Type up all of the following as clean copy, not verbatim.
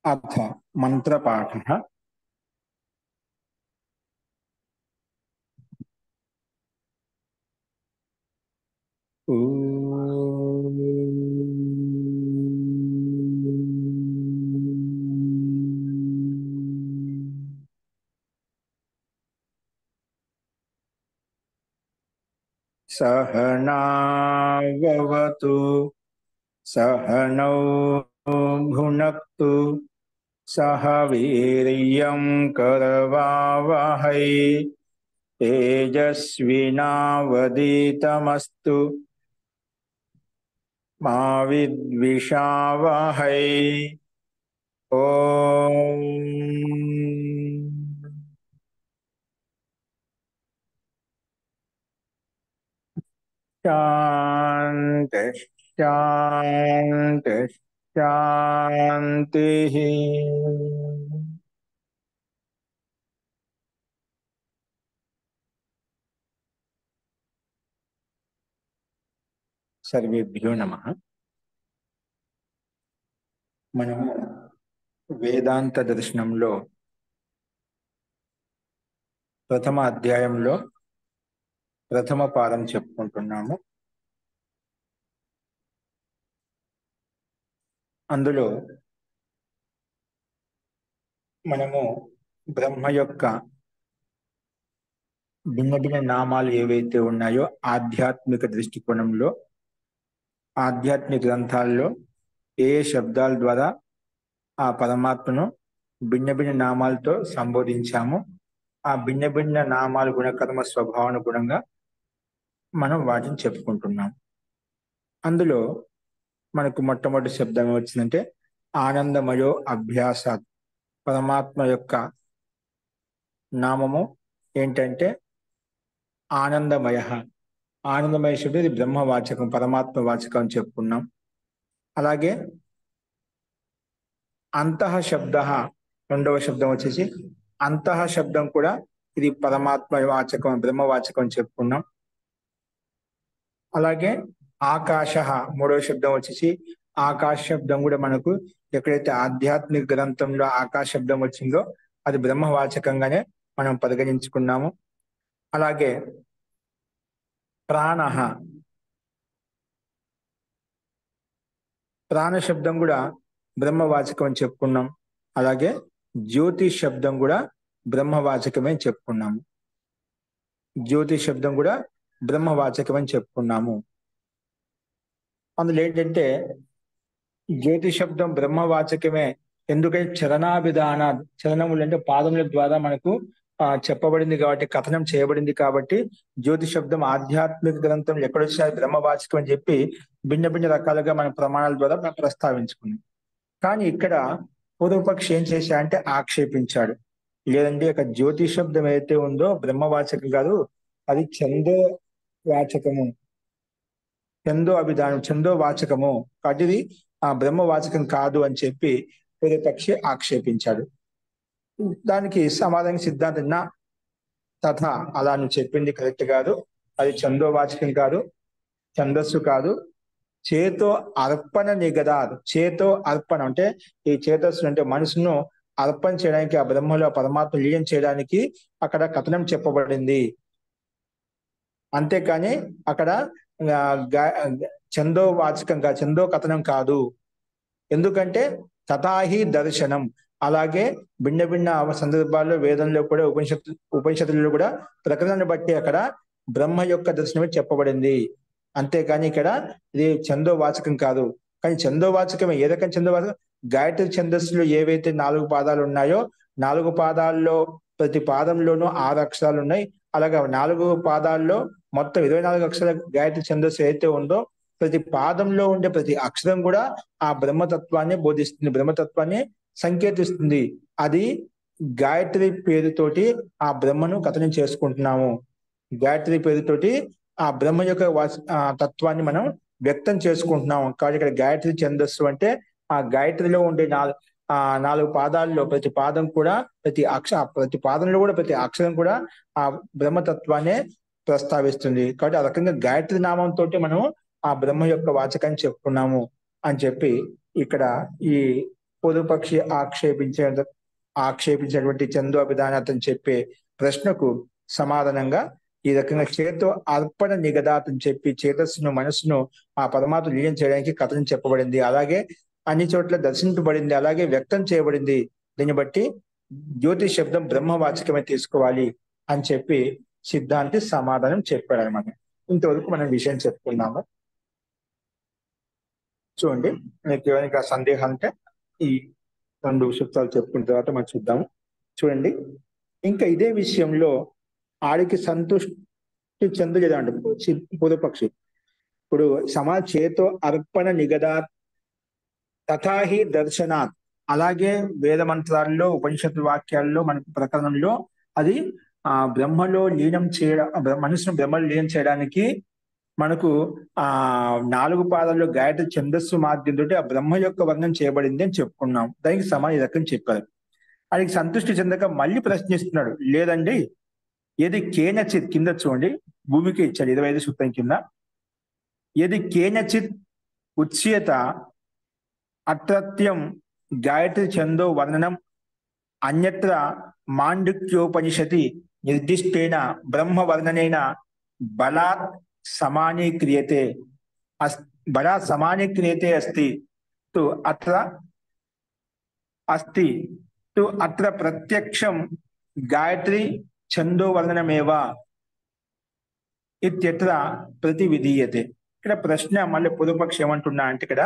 अथ मंत्रपाठः। सहनाववतु सहनौ भुनक्तु सह वीर्यं करवावहै तेजस्विनावधीतमस्तु मा विद्विषावहै। ओम शांति शांति शांति। सर्वेभ्यो नमः। మనము వేదాంత దర్శనంలో ప్రథమ అధ్యాయంలో ప్రథమ పాదం చెప్పుకుంటున్నాము. అందులో మనము బ్రహ్మ యొక్క భిన్న భిన్న నామాలు ఏవైతే ఉన్నాయో ఆధ్యాత్మిక దృష్టికోణంలో ఆధ్యాత్మిక గ్రంథాల్లో ఏ శబ్దాల ద్వారా ఆ పరమాత్మను భిన్న భిన్న నామాలతో సంబోధించాము. ఆ భిన్న భిన్న నామాలు గుణకర్మ స్వభావానుగుణంగా మనం వాటిని చెప్పుకుంటున్నాం. అందులో మనకు మొట్టమొదటి శబ్దం వచ్చిందంటే ఆనందమయో అభ్యాసాత్. పరమాత్మ యొక్క నామము ఏంటంటే ఆనందమయ. ఆనందమయ శబ్దం ఇది బ్రహ్మవాచకం, పరమాత్మ వాచకం అని చెప్పుకున్నాం. అలాగే అంతః శబ్ద రెండవ శబ్దం వచ్చేసి అంతః శబ్దం కూడా ఇది పరమాత్మ వాచకం, బ్రహ్మవాచకం అని చెప్పుకున్నాం. అలాగే ఆకాశ మూడవ శబ్దం వచ్చేసి ఆకాశ శబ్దం కూడా మనకు ఎక్కడైతే ఆధ్యాత్మిక గ్రంథంలో ఆకాశ శబ్దం వచ్చిందో అది బ్రహ్మవాచకంగానే మనం పరిగణించుకున్నాము. అలాగే ప్రాణ ప్రాణ శబ్దం కూడా బ్రహ్మవాచకం అని చెప్పుకున్నాం. అలాగే జ్యోతి శబ్దం కూడా బ్రహ్మవాచకమే అని చెప్పుకున్నాము. జ్యోతి శబ్దం కూడా బ్రహ్మవాచకం అని చెప్పుకున్నాము. అందులో ఏంటంటే జ్యోతి శబ్దం బ్రహ్మవాచకమే ఎందుకంటే చలనాభిధాన, చలనములు అంటే పాదముల ద్వారా మనకు చెప్పబడింది కాబట్టి, కథనం చేయబడింది కాబట్టి జ్యోతి శబ్దం ఆధ్యాత్మిక గ్రంథం ఎక్కడొచ్చినా బ్రహ్మవాచకం అని చెప్పి భిన్న భిన్న రకాలుగా మన ప్రమాణాల ద్వారా మనం ప్రస్తావించుకున్నాం. కానీ ఇక్కడ పూర్వపక్షి ఏం చేశా అంటే ఆక్షేపించాడు. లేదండి ఒక జ్యోతి శబ్దం ఏదైతే ఉందో బ్రహ్మవాచకం కాదు, అది ఛందో వాచకము, ఛందో అభిధానం, ఛందో వాచకము కాబట్టి ఇది ఆ బ్రహ్మవాచకం కాదు అని చెప్పి పూర్వపక్షి ఆక్షేపించాడు. దానికి సమాధానం సిద్ధాంతం నా తథా, అలా నువ్వు చెప్పింది కరెక్ట్ కాదు, అది ఛందో వాచకం కాదు, ఛందస్సు కాదు, చేతో అర్పణ నిగదాదు. చేతో అర్పణ అంటే ఈ చేతస్సు అంటే మనసును అర్పణ చేయడానికి, ఆ బ్రహ్మలో పరమాత్మ లీనం చేయడానికి అక్కడ కథనం చెప్పబడింది. అంతేకాని అక్కడ ఛందో వాచకంగా ఛందో కథనం కాదు. ఎందుకంటే తథాహి దర్శనం. అలాగే భిన్న భిన్న సందర్భాల్లో వేదంలో కూడా ఉపనిషత్తులలో కూడా ప్రకరణను బట్టి అక్కడ బ్రహ్మ యొక్క దర్శనమే చెప్పబడింది. అంతేకాని ఇక్కడ ఇది ఛందో వాచకం కాదు. కానీ ఛందో వాచకమే. ఏ రకం ఛందో వాచకం? గాయత్రి ఛందస్సులో ఏవైతే 4 పాదాలు ఉన్నాయో 4 పాదాల్లో ప్రతి పాదంలోనూ 6 అక్షరాలు ఉన్నాయి. అలాగే 4 పాదాల్లో మొత్తం 24 అక్షరాల గాయత్రి ఛందస్సు ఏదైతే ఉందో ప్రతి పాదంలో ఉండే ప్రతి అక్షరం కూడా ఆ బ్రహ్మతత్వాన్ని బోధిస్తుంది, బ్రహ్మతత్వాన్ని సంకేతిస్తుంది. అది గాయత్రి పేరుతోటి ఆ బ్రహ్మను కథనం చేసుకుంటున్నాము. గాయత్రి పేరుతోటి ఆ బ్రహ్మ యొక్క తత్వాన్ని మనం వ్యక్తం చేసుకుంటున్నాము. కాబట్టి ఇక్కడ గాయత్రి ఛందస్సు అంటే ఆ గాయత్రిలో ఉండే 4 పాదాల్లో ప్రతి పాదం కూడా ప్రతి పాదంలో కూడా ప్రతి అక్షరం కూడా ఆ బ్రహ్మతత్వాన్ని ప్రస్తావిస్తుంది. కాబట్టి ఆ రకంగా గాయత్రి నామంతో మనం ఆ బ్రహ్మ యొక్క వాచకాన్ని చెప్పుకున్నాము అని చెప్పి ఇక్కడ ఈ పూర్వపక్షి ఆక్షేపించేటువంటి చందో అభిధాన అతను చెప్పే ప్రశ్నకు సమాధానంగా ఈ రకంగా చేతో అర్పణ నిగదాతని చెప్పి చేతస్సును మనస్సును ఆ పరమాత్మ లీనం చేయడానికి కథనం చెప్పబడింది. అలాగే అన్ని చోట్ల దర్శింపబడింది, అలాగే వ్యక్తం చేయబడింది. దీన్ని బట్టి జ్యోతి శబ్దం బ్రహ్మవాచకమే తీసుకోవాలి అని చెప్పి సిద్ధాంతి సమాధానం చెప్పాడు అనమాట. ఇంతవరకు మనం విషయం చెప్పుకున్నాము. చూడండి, మీకు ఏమైనా సందేహాలు అంటే ఈ 2 సూత్రాలు చెప్పుకున్న తర్వాత మనం చూద్దాము. చూడండి, ఇంకా ఇదే విషయంలో ఆడికి సంతృష్టి చెందలేదండి పూర్వపక్షి. ఇప్పుడు చేతో అర్పణ నిగదా తథాహి దర్శనాత్, అలాగే వేద మంత్రాల్లో ఉపనిషత్తు వాక్యాల్లో మనకు ప్రకరణంలో అది బ్రహ్మలో లీనం చేయడం, మనసును బ్రహ్మలో లీనం చేయడానికి మనకు 4 పాదాల్లో గాయత్రి ఛందస్సు మాధ్యంతో ఆ బ్రహ్మ యొక్క వర్ణం చేయబడింది అని చెప్పుకున్నాం. దానికి సమాన రకం చెప్పారు. ఆయనకి సంతృష్టి చెందక మళ్ళీ ప్రశ్నిస్తున్నాడు, లేదండి ఏది కేనచిత్, కింద చూడండి భూమికి ఇచ్చాడు 25 సూత్రం కింద, ఏది కేనచిత్ ఉచ్యత అత్రత్యం గాయత్రి ఛందో వర్ణనం అన్యత్ర మాండుక్యోపనిషతి నిర్దిష్టేన బ్రహ్మ వర్ణనేన బలాత్ సమానీక్రియతే అస్తి తు అత్ర ప్రత్యక్షం గాయత్రి ఛందో వర్ణనమేవ ఇత్యత్ర ప్రతివిధీయతే. ఇక్కడ ప్రశ్న మళ్ళీ పూర్వపక్షం ఏమంటున్నా అంటే, ఇక్కడ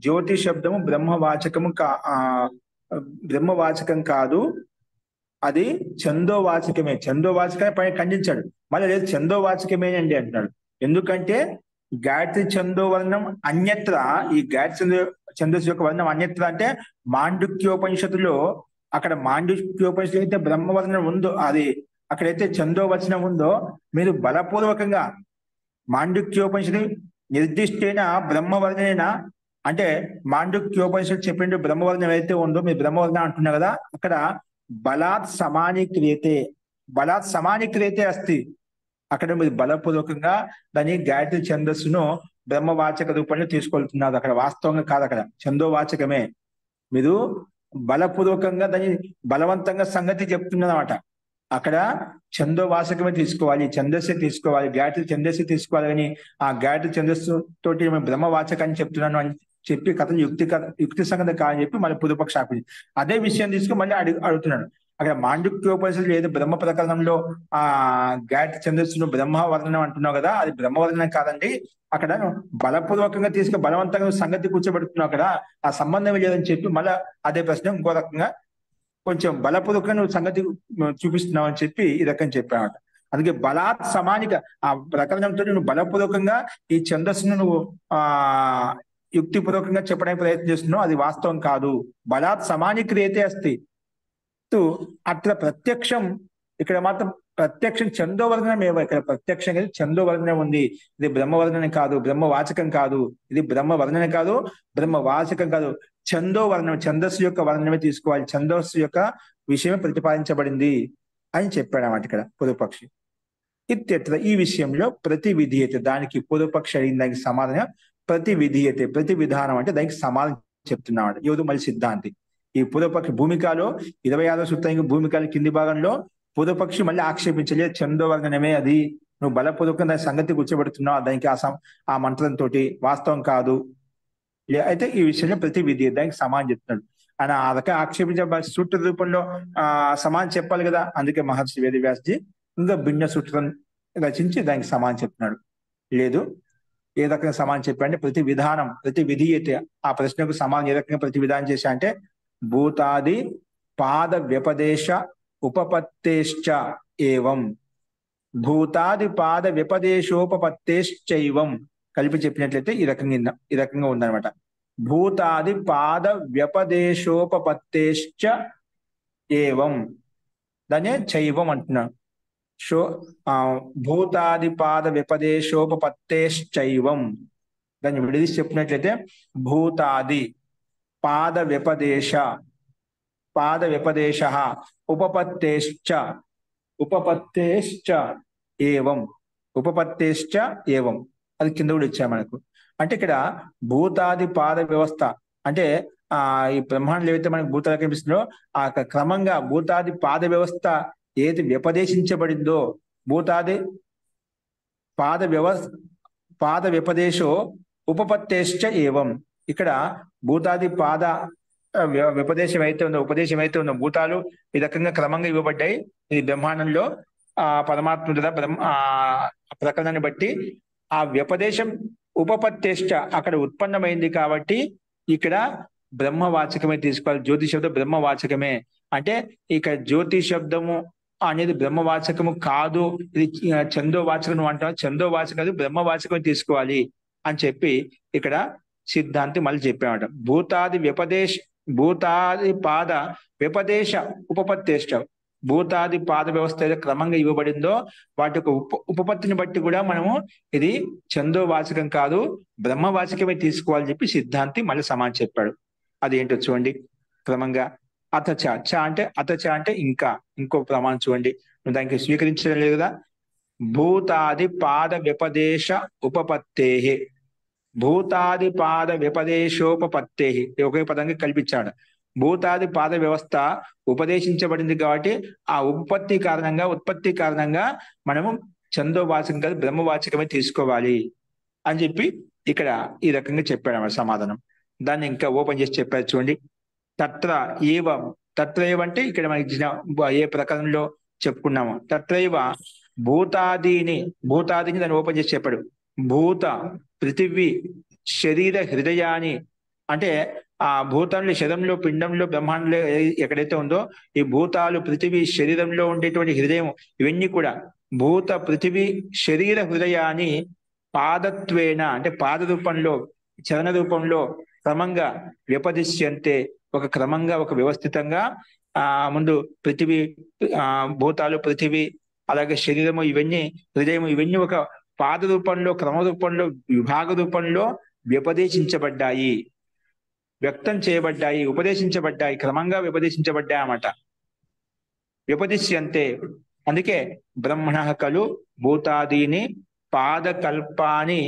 జ్యోతి శబ్దము బ్రహ్మవాచకం కాదు, అది ఛందోవాచకమే. ఛందోవాచకమే పైన ఖండించాడు. మళ్ళీ లేదు ఛందోవాచకమేనండి అంటున్నాడు. ఎందుకంటే గాయత్రి ఛందో వర్ణం అన్యత్ర, ఈ గాయత్రి ఛందస్సు యొక్క వర్ణం అన్యత్ర అంటే మాండుక్యోపనిషత్తులో, అక్కడ మాండుక్యోపనిషత్తు అయితే బ్రహ్మవర్ణం ఉందో, అది అక్కడైతే ఛందోవచనం ఉందో, మీరు బలపూర్వకంగా మాండుక్యోపనిషత్తు నిర్దిష్టైన బ్రహ్మవర్ణేన అంటే మాండుక్యోపనిషత్తు చెప్పిండు బ్రహ్మవర్ణం ఏదైతే ఉందో మీరు బ్రహ్మవర్ణం అంటున్నారు కదా, అక్కడ బలాత్ సమానీక్రియతే అస్తి, అక్కడ మీరు బలపూర్వకంగా దాని గాయత్రి ఛందస్సును బ్రహ్మవాచక రూపంలో తీసుకెళ్తున్నారు. అక్కడ వాస్తవంగా కాదు, అక్కడ ఛందోవాచకమే. మీరు బలపూర్వకంగా దాన్ని బలవంతంగా సంగతి చెప్తున్నదన్నమాట. అక్కడ ఛందోవాచకమే తీసుకోవాలి, ఛందస్సే తీసుకోవాలి, గాయత్రి ఛందస్సే తీసుకోవాలి. కానీ ఆ గాయత్రి ఛందస్సు తోటి బ్రహ్మవాచకాన్ని చెప్తున్నాను అని చెప్పి కథలు యుక్తి సంగతి కాదని చెప్పి మళ్ళీ పూర్వపక్ష ఆపింది. అదే విషయం తీసుకుని మళ్ళీ అడుగుతున్నాడు. అక్కడ మాండుక్యోపనిషత్తు లేదు బ్రహ్మ ప్రకరణంలో గాయత్రి ఛందస్సును బ్రహ్మ వర్ణనం అంటున్నావు కదా, అది బ్రహ్మవర్ణనం కాదండి, అక్కడ బలపూర్వకంగా తీసుకుని బలవంతంగా సంగతి కూర్చోబెడుతున్నావు, అక్కడ ఆ సంబంధం లేదని చెప్పి మళ్ళీ అదే ప్రశ్న ఇంకో రకంగా కొంచెం బలపూర్వకంగా నువ్వు సంగతి చూపిస్తున్నావు అని చెప్పి ఈ రకం చెప్పామట. అందుకే బలాత్ సమానిక ఆ ప్రకరణంతో నువ్వు బలపూర్వకంగా ఈ ఛందస్సును నువ్వు యుక్తిపూర్వకంగా చెప్పడానికి ప్రయత్నం చేస్తున్నావు, అది వాస్తవం కాదు. బలాత్ సమానీక్రియతే అస్తి అట్లా ప్రత్యక్షం, ఇక్కడ మాత్రం ప్రత్యక్షం ఛందోవర్ణనం ఏవో, ఇక్కడ ప్రత్యక్షంగా ఛందోవర్ణనం ఉంది. ఇది బ్రహ్మవర్ణనం కాదు, బ్రహ్మవాచకం కాదు, ఇది బ్రహ్మవర్ణనం కాదు, బ్రహ్మవాచకం కాదు, ఛందోవర్ణం, ఛందస్సు యొక్క వర్ణనమే తీసుకోవాలి, ఛందస్సు యొక్క విషయమే ప్రతిపాదించబడింది అని చెప్పాడు అన్నమాట ఇక్కడ పూర్వపక్షి. ఇత్యత్ర, ఈ విషయంలో ప్రతి విధీయత, దానికి పూర్వపక్షి అడిగిన దానికి సమాధానం ప్రతి విధీయతే, ప్రతి విధానం అంటే దానికి సమాధానం చెప్తున్నాడు ఎవరు, మళ్ళీ సిద్ధాంతి. ఈ పూర్వపక్షి భూమికలో 26వ సూత్రం భూమికల కింది భాగంలో పూర్వపక్షి మళ్ళీ ఆక్షేపించలేదు, ఛందోవర్ణనమే అది, నువ్వు బలపూర్వకంగా దాని సంగతి కూర్చోబెడుతున్నావు, దానికి ఆ మంత్రంతో వాస్తవం కాదు. అయితే ఈ విషయంలో ప్రతి విధి దానికి సమానం చెప్తున్నాడు. ఆయన ఆ రకంగా ఆక్షేపించే సూత్ర రూపంలో సమానం చెప్పాలి కదా, అందుకే మహర్షి వేదవ్యాసజీ ఇంకా భిన్న సూత్రం రచించి దానికి సమానం చెప్తున్నాడు. లేదు ఏ రకంగా సమానం చెప్పాడంటే ప్రతి విధానం, ప్రతి విధి అయితే ఆ ప్రశ్నకు సమానం ఏ రకంగా ప్రతి విధానం చేశా అంటే భూతాది పాద వ్యపదేశ ఉపపత్తేశ్చ ఏవం, భూతాది పాద వ్యపదేశోపపత్తేశ్చైవం కలిపి చెప్పినట్లయితే ఈ రకంగా ఉందన్నమాట. భూతాది పాద వ్యపదేశోపపత్తేశ్చ ఏవం, దాన్ని చైవం అంటున్నాడు. భూతాది పాద వ్యపదేశోపపత్తేశ్చైవం, దాన్ని విడదీసి చెప్పినట్లయితే భూతాది పాద వ్యపదేశ ఉపపత్తేశ్చ ఏవం, ఉపపత్తేశ్చ ఏవం, అది కింద కూడా ఇచ్చా మనకు. అంటే ఇక్కడ భూతాది పాద వ్యవస్థ అంటే ఈ బ్రహ్మాండంలో ఏవైతే మనకు భూతాలు కనిపిస్తుందో ఆ క్రమంగా భూతాది పాద వ్యవస్థ ఏది వ్యపదేశించబడిందో భూతాది పాద వ్యపదేశో ఉపపత్తేశ్చ ఏవం. ఇక్కడ భూతాది పాద ఉపదేశం అయితే ఉందో భూతాలు ఈ రకంగా క్రమంగా ఇవ్వబడ్డాయి. ఇది బ్రహ్మాండంలో పరమాత్మ ప్రకరణాన్ని బట్టి ఆ వ్యపదేశం ఉపపత్తేశ్చ అక్కడ ఉత్పన్నమైంది కాబట్టి ఇక్కడ బ్రహ్మవాచకమే తీసుకోవాలి. జ్యోతి శబ్దం బ్రహ్మవాచకమే. అంటే ఇక జ్యోతి శబ్దము అనేది బ్రహ్మవాచకము కాదు, ఇది చందోవాచకం అంటాం. చందోవాచకం అది బ్రహ్మవాచకమే తీసుకోవాలి అని చెప్పి ఇక్కడ సిద్ధాంతి మళ్ళీ చెప్పామట. భూతాది పాద వ్యపదేశ ఉపపత్తేష్ట. భూతాది పాద వ్యవస్థ ఏదో క్రమంగా ఇవ్వబడిందో వాటి యొక్క ఉపపత్తిని బట్టి కూడా మనము ఇది చందోవాచకం కాదు బ్రహ్మవాచకమే తీసుకోవాలని చెప్పి సిద్ధాంతి మళ్ళీ సమానం చెప్పాడు. అదేంటో చూడండి క్రమంగా. అతచ అంటే ఇంకో ప్రమాణం చూడండి. నువ్వు దానికి స్వీకరించడం లేదు కదా. భూతాది పాద వ్యపదేశ ఉపపత్తే. భూతాది పాద వ్యపదేశోపపత్తే ఒకే పదంగా కల్పించాడు. భూతాది పాద వ్యవస్థ ఉపదేశించబడింది కాబట్టి ఆ ఉత్పత్తి కారణంగా మనము చందోవాచకం కాదు బ్రహ్మవాచకమే తీసుకోవాలి అని చెప్పి ఇక్కడ ఈ రకంగా చెప్పాడు అన్నమాట సమాధానం. దాన్ని ఇంకా ఓపెన్ చేసి చెప్పారు చూడండి. తత్ర ఏవ అంటే ఇక్కడ మనకి ఏ ప్రకారంలో చెప్పుకున్నాము. తత్రైవ భూతాదిని దాన్ని ఓపెన్ చేసి చెప్పాడు. భూత పృథివీ శరీర హృదయాన్ని అంటే ఆ భూతంలో శరీరంలో పిండంలో బ్రహ్మాండంలో ఎక్కడైతే ఉందో ఈ భూతాలు పృథివీ శరీరంలో ఉండేటువంటి హృదయం ఇవన్నీ కూడా భూత పృథివీ శరీర హృదయాన్ని పాదత్వేన అంటే పాద రూపంలో చలన రూపంలో క్రమంగా వ్యపదిశ్యంతే క్రమంగా వ్యవస్థితంగా ముందు పృథివీ భూతాలు పృథివీ అలాగే శరీరము ఇవన్నీ హృదయము ఇవన్నీ ఒక పాద రూపంలో క్రమ రూపంలో విభాగ రూపంలో వ్యపదేశించబడ్డాయి, వ్యక్తం చేయబడ్డాయి, ఉపదేశించబడ్డాయి, క్రమంగా వ్యపదేశించబడ్డాయి అన్నమాట. వ్యపదిశ్యంతే. అందుకే బ్రహ్మణ ఖలు భూతాదీని పాదకల్పాని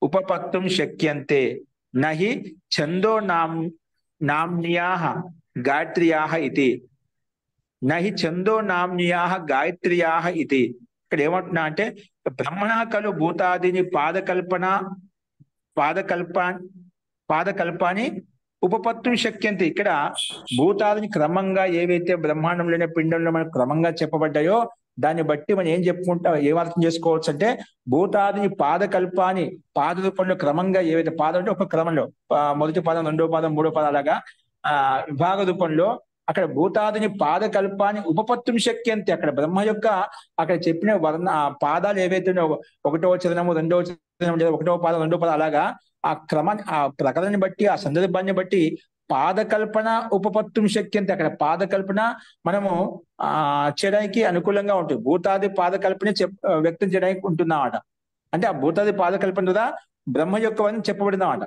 ఉపపత్తుం శక్యంతే నహి ఛందో నామ్న్యాః గాయత్ర్యాః ఇతి. నహి ఛందో నామ్న్యాః గాయత్ర్యాః ఇతి. ఇక్కడ ఏమంటున్నా అంటే బ్రహ్మణ ఖలు భూతాదీని పాదకల్పాని ఉపపత్తుం శక్యంతే. ఇక్కడ భూతాదిని క్రమంగా ఏవైతే బ్రహ్మాండంలోనే పిండంలో మనకు క్రమంగా చెప్పబడ్డాయో దాన్ని బట్టి మనం ఏం అర్థం చేసుకోవచ్చు అంటే భూతాదిని పాదకల్పాని పాద రూపంలో క్రమంగా ఏవైతే పాదం అంటే ఒక క్రమంలో మొదటి పాదం రెండో పాదం మూడో పాదం అలాగా విభాగ రూపంలో అక్కడ భూతాదిని పాదకల్పాని ఉపపత్తుం శక్యంతే. అక్కడ బ్రహ్మ యొక్క అక్కడ చెప్పిన పాదాలు ఏవైతే ఒకటో చరణము రెండవ చరణం లేదా ఒకటో పాదం రెండో పాదం అలాగా ఆ క్రమాన్ని ఆ ప్రకరణని బట్టి ఆ సందర్భాన్ని బట్టి పాదకల్పన ఉపపత్తుం శక్యంతే. అక్కడ పాదకల్పన మనము చేయడానికి అనుకూలంగా ఉంటుంది. భూతాది పాదకల్పన వ్యక్తం చేయడానికి ఉంటుందన్నమాట. అంటే ఆ భూతాది పాదకల్పన కదా బ్రహ్మ యొక్క అని చెప్పబడిందన్నమాట.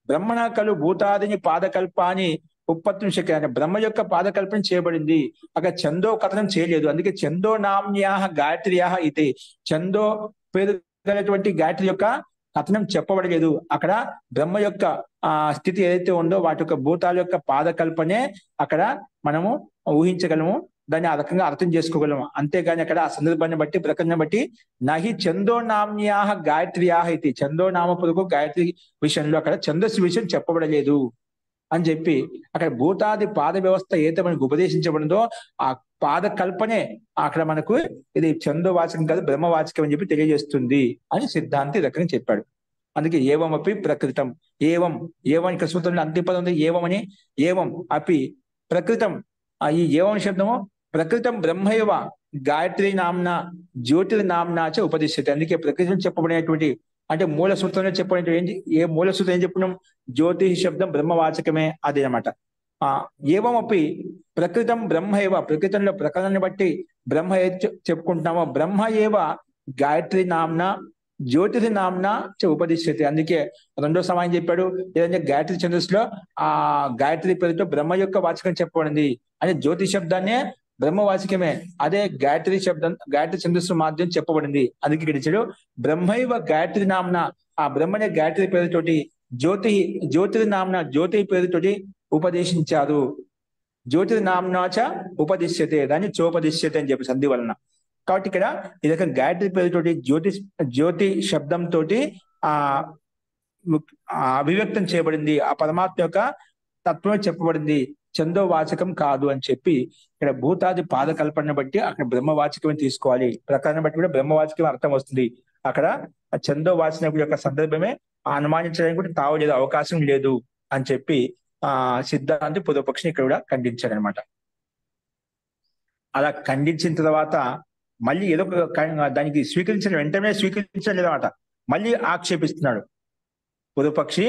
బ్రహ్మణ ఖలు భూతాదిని పాదకల్పాని ఉపపత్తుం శక్యం అంటే బ్రహ్మ యొక్క పాదకల్పన చేయబడింది. అక్కడ చందో కథనం చేయలేదు. అందుకే చందో నామ్న్యాః గాయత్ర్యాః ఇది. చందో పేరు గలటువంటి గాయత్రి యొక్క కథనం చెప్పబడలేదు. అక్కడ బ్రహ్మ యొక్క స్థితి ఏదైతే ఉందో వాటి యొక్క భూతాల యొక్క పాదకల్పనే అక్కడ మనము ఊహించగలము, దాన్ని ఆ రకంగా అర్థం చేసుకోగలము. అంతేగాని అక్కడ ఆ సందర్భాన్ని బట్టి ప్రకటన బట్టి నహి చందో నామ్న్యాః గాయత్ర్యాః ఇది. చందో నామ పొదుగు గాయత్రి విషయంలో అక్కడ ఛందస్సు విషయం చెప్పబడలేదు అని చెప్పి అక్కడ భూతాది పాద వ్యవస్థ ఏదైతే మనకు ఉపదేశించబడిందో ఆ పాద కల్పనే అక్కడ మనకు ఇది చందోవాచకం కాదు బ్రహ్మవాచకం అని చెప్పి తెలియజేస్తుంది అని సిద్ధాంతి రకంగా చెప్పాడు. అందుకే ఏవం అపి ప్రకృతం. ఏవం ఇక్కడ సూత్రంలో అంతిపదం ఉంది ఏవం అని. ఏవం అపి ప్రకృతం. ఈ ఏవం శబ్దము ప్రకృతం బ్రహ్మైవ గాయత్రి నామ్న జ్యోతిర్ నామ్నా చ ఉపదిశ్యతే. అందుకే ప్రకృతం చెప్పబడినటువంటి అంటే మూల సూత్రంలో చెప్పబడినటువంటి ఏ మూల సూత్రం ఏం చెప్పినాం జ్యోతి శబ్దం బ్రహ్మవాచకమే అదే అనమాట. ఏవమపి ప్రకృతం బ్రహ్మైవ ప్రకృతంలో ప్రకరణాన్ని బట్టి బ్రహ్మ చెప్పుకుంటున్నామో బ్రహ్మ ఏవ గాయత్రి నామ్న జ్యోతిరి నామ్న చ ఉపదిశ్యతే. అందుకే రెండో సమానం చెప్పాడు. ఏదంటే గాయత్రి ఛందస్సులో ఆ గాయత్రి పేరుతో బ్రహ్మ యొక్క వాచకం చెప్పబడింది. అంటే జ్యోతి శబ్దాన్నే బ్రహ్మవాచకమే అదే గాయత్రి శబ్దం గాయత్రి ఛందస్సు మాధ్యం చెప్పబడింది. అందుకే ఇక్కడ ఇచ్చాడు బ్రహ్మైవ గాయత్రి నామ్న. ఆ బ్రహ్మనే గాయత్రి పేరుతోటి జ్యోతి జ్యోతిర్నామ్న జ్యోతి పేరుతోటి ఉపదేశించారు. జ్యోతిర్నామ్నాచ ఉపదిశ్యతే, దాన్ని చోపదిశ్యతే అని చెప్పి సంధి వలన. కాబట్టి ఇక్కడ ఇది గాయత్రి పేరుతోటి జ్యోతి శబ్దంతో ఆ అభివ్యక్తం చేయబడింది, ఆ పరమాత్మ యొక్క తత్వమే చెప్పబడింది, చందోవాచకం కాదు అని చెప్పి ఇక్కడ భూతాది పాదకల్పన బట్టి అక్కడ బ్రహ్మవాచకమే తీసుకోవాలి, ప్రకరణ బట్టి కూడా బ్రహ్మవాచకం అర్థం వస్తుంది. అక్కడ చందోవాచన యొక్క సందర్భమే అనుమానించడానికి కూడా తావు లేదు, అవకాశం లేదు అని చెప్పి సిద్ధాంతి పూర్వపక్షిని ఇక్కడ కూడా ఖండించాడు అనమాట. అలా ఖండించిన తర్వాత మళ్ళీ ఏదో దానికి వెంటనే స్వీకరించడం లేదన్నమాట, మళ్ళీ ఆక్షేపిస్తున్నాడు పూర్వపక్షి.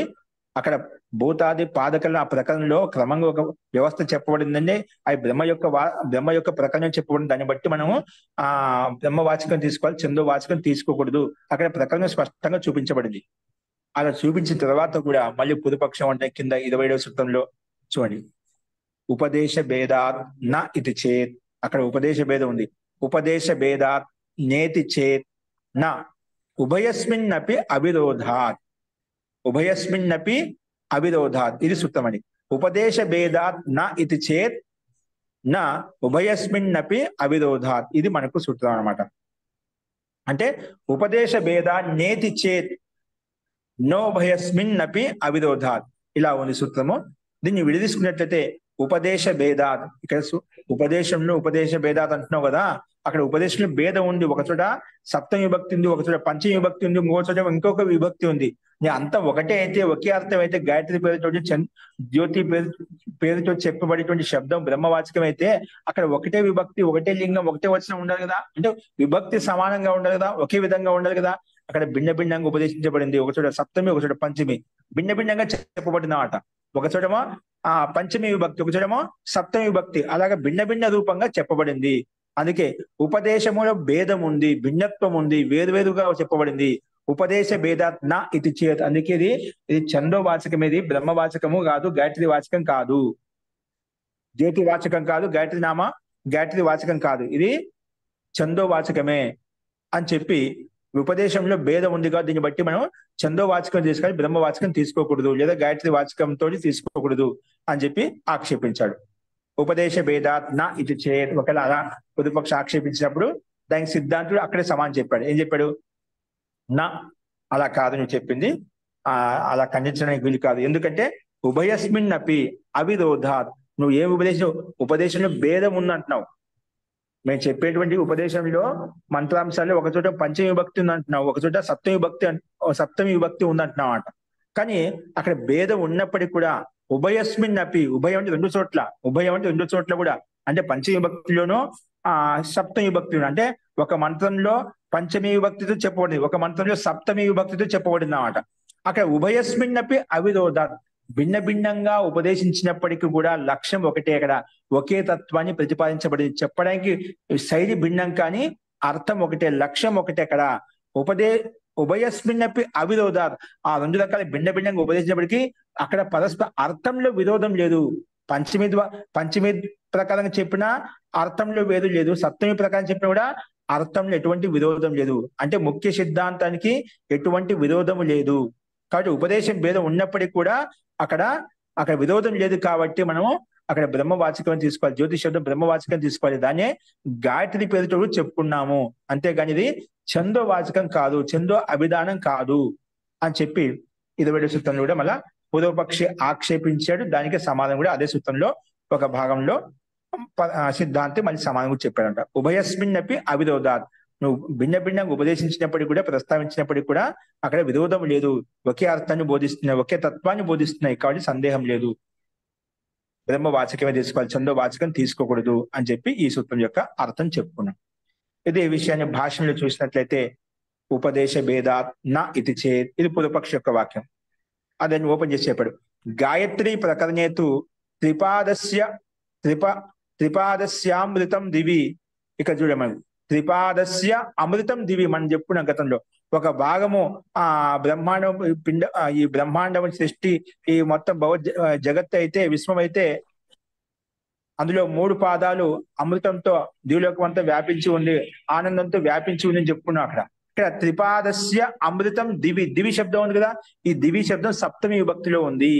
అక్కడ భూతాది పాదకల ఆ ప్రకరణలో క్రమంగా ఒక వ్యవస్థ చెప్పబడిందండి, అది బ్రహ్మ యొక్క ప్రకరణం చెప్పబడింది. దాన్ని బట్టి మనము బ్రహ్మవాచకం తీసుకోవాలి, చందోవాచకం తీసుకోకూడదు. అక్కడ ప్రకరణం స్పష్టంగా చూపించబడింది. అలా చూపించిన తర్వాత కూడా మళ్ళీ పూర్వపక్షం అంటే కింద 27వ సూత్రంలో చూడండి, ఉపదేశ భేదాత్ న ఇది చేత్, అక్కడ ఉపదేశ భేదం ఉంది. ఉపదేశ భేదాత్ నేతి చేత్ నా ఉభయస్మిన్నపి అవిరోధాత్, ఉభయస్మిన్నపి అవిరోధాత్, ఇది సూత్రం అండి. ఉపదేశ భేదాత్ నా ఇది చేత్ నా ఉభయస్మిన్నపి అవిరోధాత్, ఇది మనకు సూత్రం అన్నమాట. అంటే ఉపదేశ భేదా నేతి చేత్ నోభయస్మిన్నపి అవిరోధాత్, ఇలా ఉంది సూత్రము. దీన్ని విడదీసుకున్నట్లయితే ఉపదేశ భేదాత్, ఇక్కడ ఉపదేశంలో ఉపదేశ భేదాత్ అంటున్నావు కదా, అక్కడ ఉపదేశంలో భేదం ఉంది. ఒక చోట సప్తమి విభక్తి ఉంది, ఒక చోట పంచమి విభక్తి ఉంది, ఇంకో చోట ఇంకొక విభక్తి ఉంది. అంతా ఒకటే అయితే, ఒకే అర్థం అయితే, గాయత్రి పేరుతో జ్యోతి పేరుతో చెప్పబడేటువంటి శబ్దం బ్రహ్మవాచకం అయితే అక్కడ ఒకటే విభక్తి, ఒకటే లింగం, ఒకటే వచనం ఉండాలి కదా, అంటే విభక్తి సమానంగా ఉండాలి కదా, ఒకే విధంగా ఉండాలి కదా. అక్కడ భిన్న భిన్నంగా ఉపదేశించబడింది. ఒక చోట సప్తమి, ఒక చోట పంచమి భిన్న భిన్నంగా చెప్పబడిన ఆట. ఒక చోటమో పంచమి విభక్తి, ఒక చోటమో సప్తమి విభక్తి, అలాగా భిన్న భిన్న రూపంగా చెప్పబడింది. అందుకే ఉపదేశములో భేదం ఉంది, భిన్నత్వం ఉంది, వేరువేరుగా చెప్పబడింది. ఉపదేశ భేదాత్ నా ఇది చేత్, అందుకే ఇది చందోవాచకం, ఇది బ్రహ్మవాచకము కాదు, గాయత్రి వాచకం కాదు, జ్యోతి వాచకం కాదు, గాయత్రి వాచకం కాదు, ఇది చందోవాచకమే అని చెప్పి, ఉపదేశంలో భేదం ఉంది కాదు, దీన్ని బట్టి మనం చందోవాచకం తీసుకోవాలి, బ్రహ్మవాచకం తీసుకోకూడదు, లేదా గాయత్రి వాచకంతో తీసుకోకూడదు అని చెప్పి ఆక్షేపించాడు. ఉపదేశ భేదాత్ నా ఇది చేత్, ఒకవేళ అలా ప్రతిపక్ష ఆక్షేపించినప్పుడు దానికి సిద్ధాంతుడు అక్కడే సమానం చెప్పాడు. ఏం చెప్పాడు? నా అలా కాదు, నువ్వు చెప్పింది అలా ఖండించడానికి వీలు కాదు. ఎందుకంటే ఉభయస్మిన్ అపి అవిరోధాత్, నువ్వు ఏం ఉపదేశంలో భేదం ఉందంటున్నావు. మేము చెప్పేటువంటి ఉపదేశంలో మంత్రాంశాలు ఒక చోట పంచమి విభక్తి ఉందంటున్నావు, ఒక చోట సప్తమి విభక్తి ఉందంటున్నావు అంట. కానీ అక్కడ భేదం ఉన్నప్పటికీ కూడా ఉభయస్మిన్ అపి, ఉభయం అంటే రెండు చోట్ల, ఉభయం అంటే రెండు చోట్ల కూడా, అంటే పంచమి విభక్తిలోనూ సప్తమి విభక్తి, అంటే ఒక మంత్రంలో పంచమి విభక్తితో చెప్పబడింది, ఒక మంత్రంలో సప్తమి విభక్తితో చెప్పబడింది అన్నమాట. అక్కడ ఉభయస్మిన్ అపి అవిరోధాత్, భిన్న భిన్నంగా ఉపదేశించినప్పటికీ కూడా లక్ష్యం ఒకటే, అక్కడ ఒకే తత్వాన్ని ప్రతిపాదించబడింది. చెప్పడానికి శైలి భిన్నం కానీ అర్థం ఒకటే, లక్ష్యం ఒకటే. అక్కడ ఉభయస్మిన్నపి అవిరోధాత్, ఆ రెండు రకాల భిన్న భిన్నంగా ఉపదేశించినప్పటికీ అక్కడ పరస్పర అర్థంలో విరోధం లేదు. పంచమి ప్రకారం చెప్పినా అర్థంలో వేరు లేదు, సప్తమి ప్రకారం చెప్పినా కూడా అర్థంలో ఎటువంటి విరోధం లేదు. అంటే ముఖ్య సిద్ధాంతానికి ఎటువంటి విరోధము లేదు. కాబట్టి ఉపదేశం భేదం ఉన్నప్పటికీ కూడా అక్కడ విరోధం లేదు. కాబట్టి మనము అక్కడ బ్రహ్మవాచకం తీసుకోవాలి, జ్యోతి శబ్దం బ్రహ్మవాచకం తీసుకోవాలి. దాన్నే గాయత్రి పేరుతో చెప్పుకున్నాము, అంతేగాని ఇది చందోవాచకం కాదు, చందో అభిధానం కాదు అని చెప్పి 27వ సూత్రంలో కూడా మళ్ళా పూర్వపక్షి ఆక్షేపించాడు. దానికి సమాధానం కూడా అదే సూత్రంలో ఒక భాగంలో సిద్ధాంతి మళ్ళీ సమాధానం కూడా చెప్పాడంట. ఉభయస్మిన్ అపి అవిరోధాత్, నువ్వు భిన్న భిన్నంగా ఉపదేశించినప్పటికీ కూడా, ప్రస్తావించినప్పటికీ కూడా అక్కడ విరోధం లేదు, ఒకే అర్థాన్ని బోధిస్తున్నాయి, ఒకే తత్వాన్ని బోధిస్తున్నాయి. కాబట్టి సందేహం లేదు, బ్రహ్మవాచకమే తీసుకోవాలి, చందోవాచకం తీసుకోకూడదు అని చెప్పి ఈ సూత్రం యొక్క అర్థం చెప్పుకున్నాం. ఇదే విషయాన్ని భాషలో చూసినట్లయితే ఉపదేశ భేదాత్ నా ఇది చేత్, ఇది పూర్వపక్ష యొక్క వాక్యం. అదని ఓపెన్ చేసి చెప్పాడు. గాయత్రి ప్రకరణేతు త్రిపాదస్యామృతం దివి, ఇక చూడమని త్రిపాదస్య అమృతం దివి మనం చెప్పుకున్నాం గతంలో. ఒక భాగము బ్రహ్మాండం ఈ బ్రహ్మాండం సృష్టి, ఈ మొత్తం జగత్ అయితే, విశ్వం అయితే, అందులో 3 పాదాలు అమృతంతో దీవులోకం అంతా వ్యాపించి ఉంది, ఆనందంతో వ్యాపించి ఉంది అని చెప్పుకున్నాం అక్కడ. ఇక్కడ త్రిపాదస్య అమృతం దివి, దివి శబ్దం ఉంది కదా, ఈ దివి శబ్దం సప్తమి విభక్తిలో ఉంది.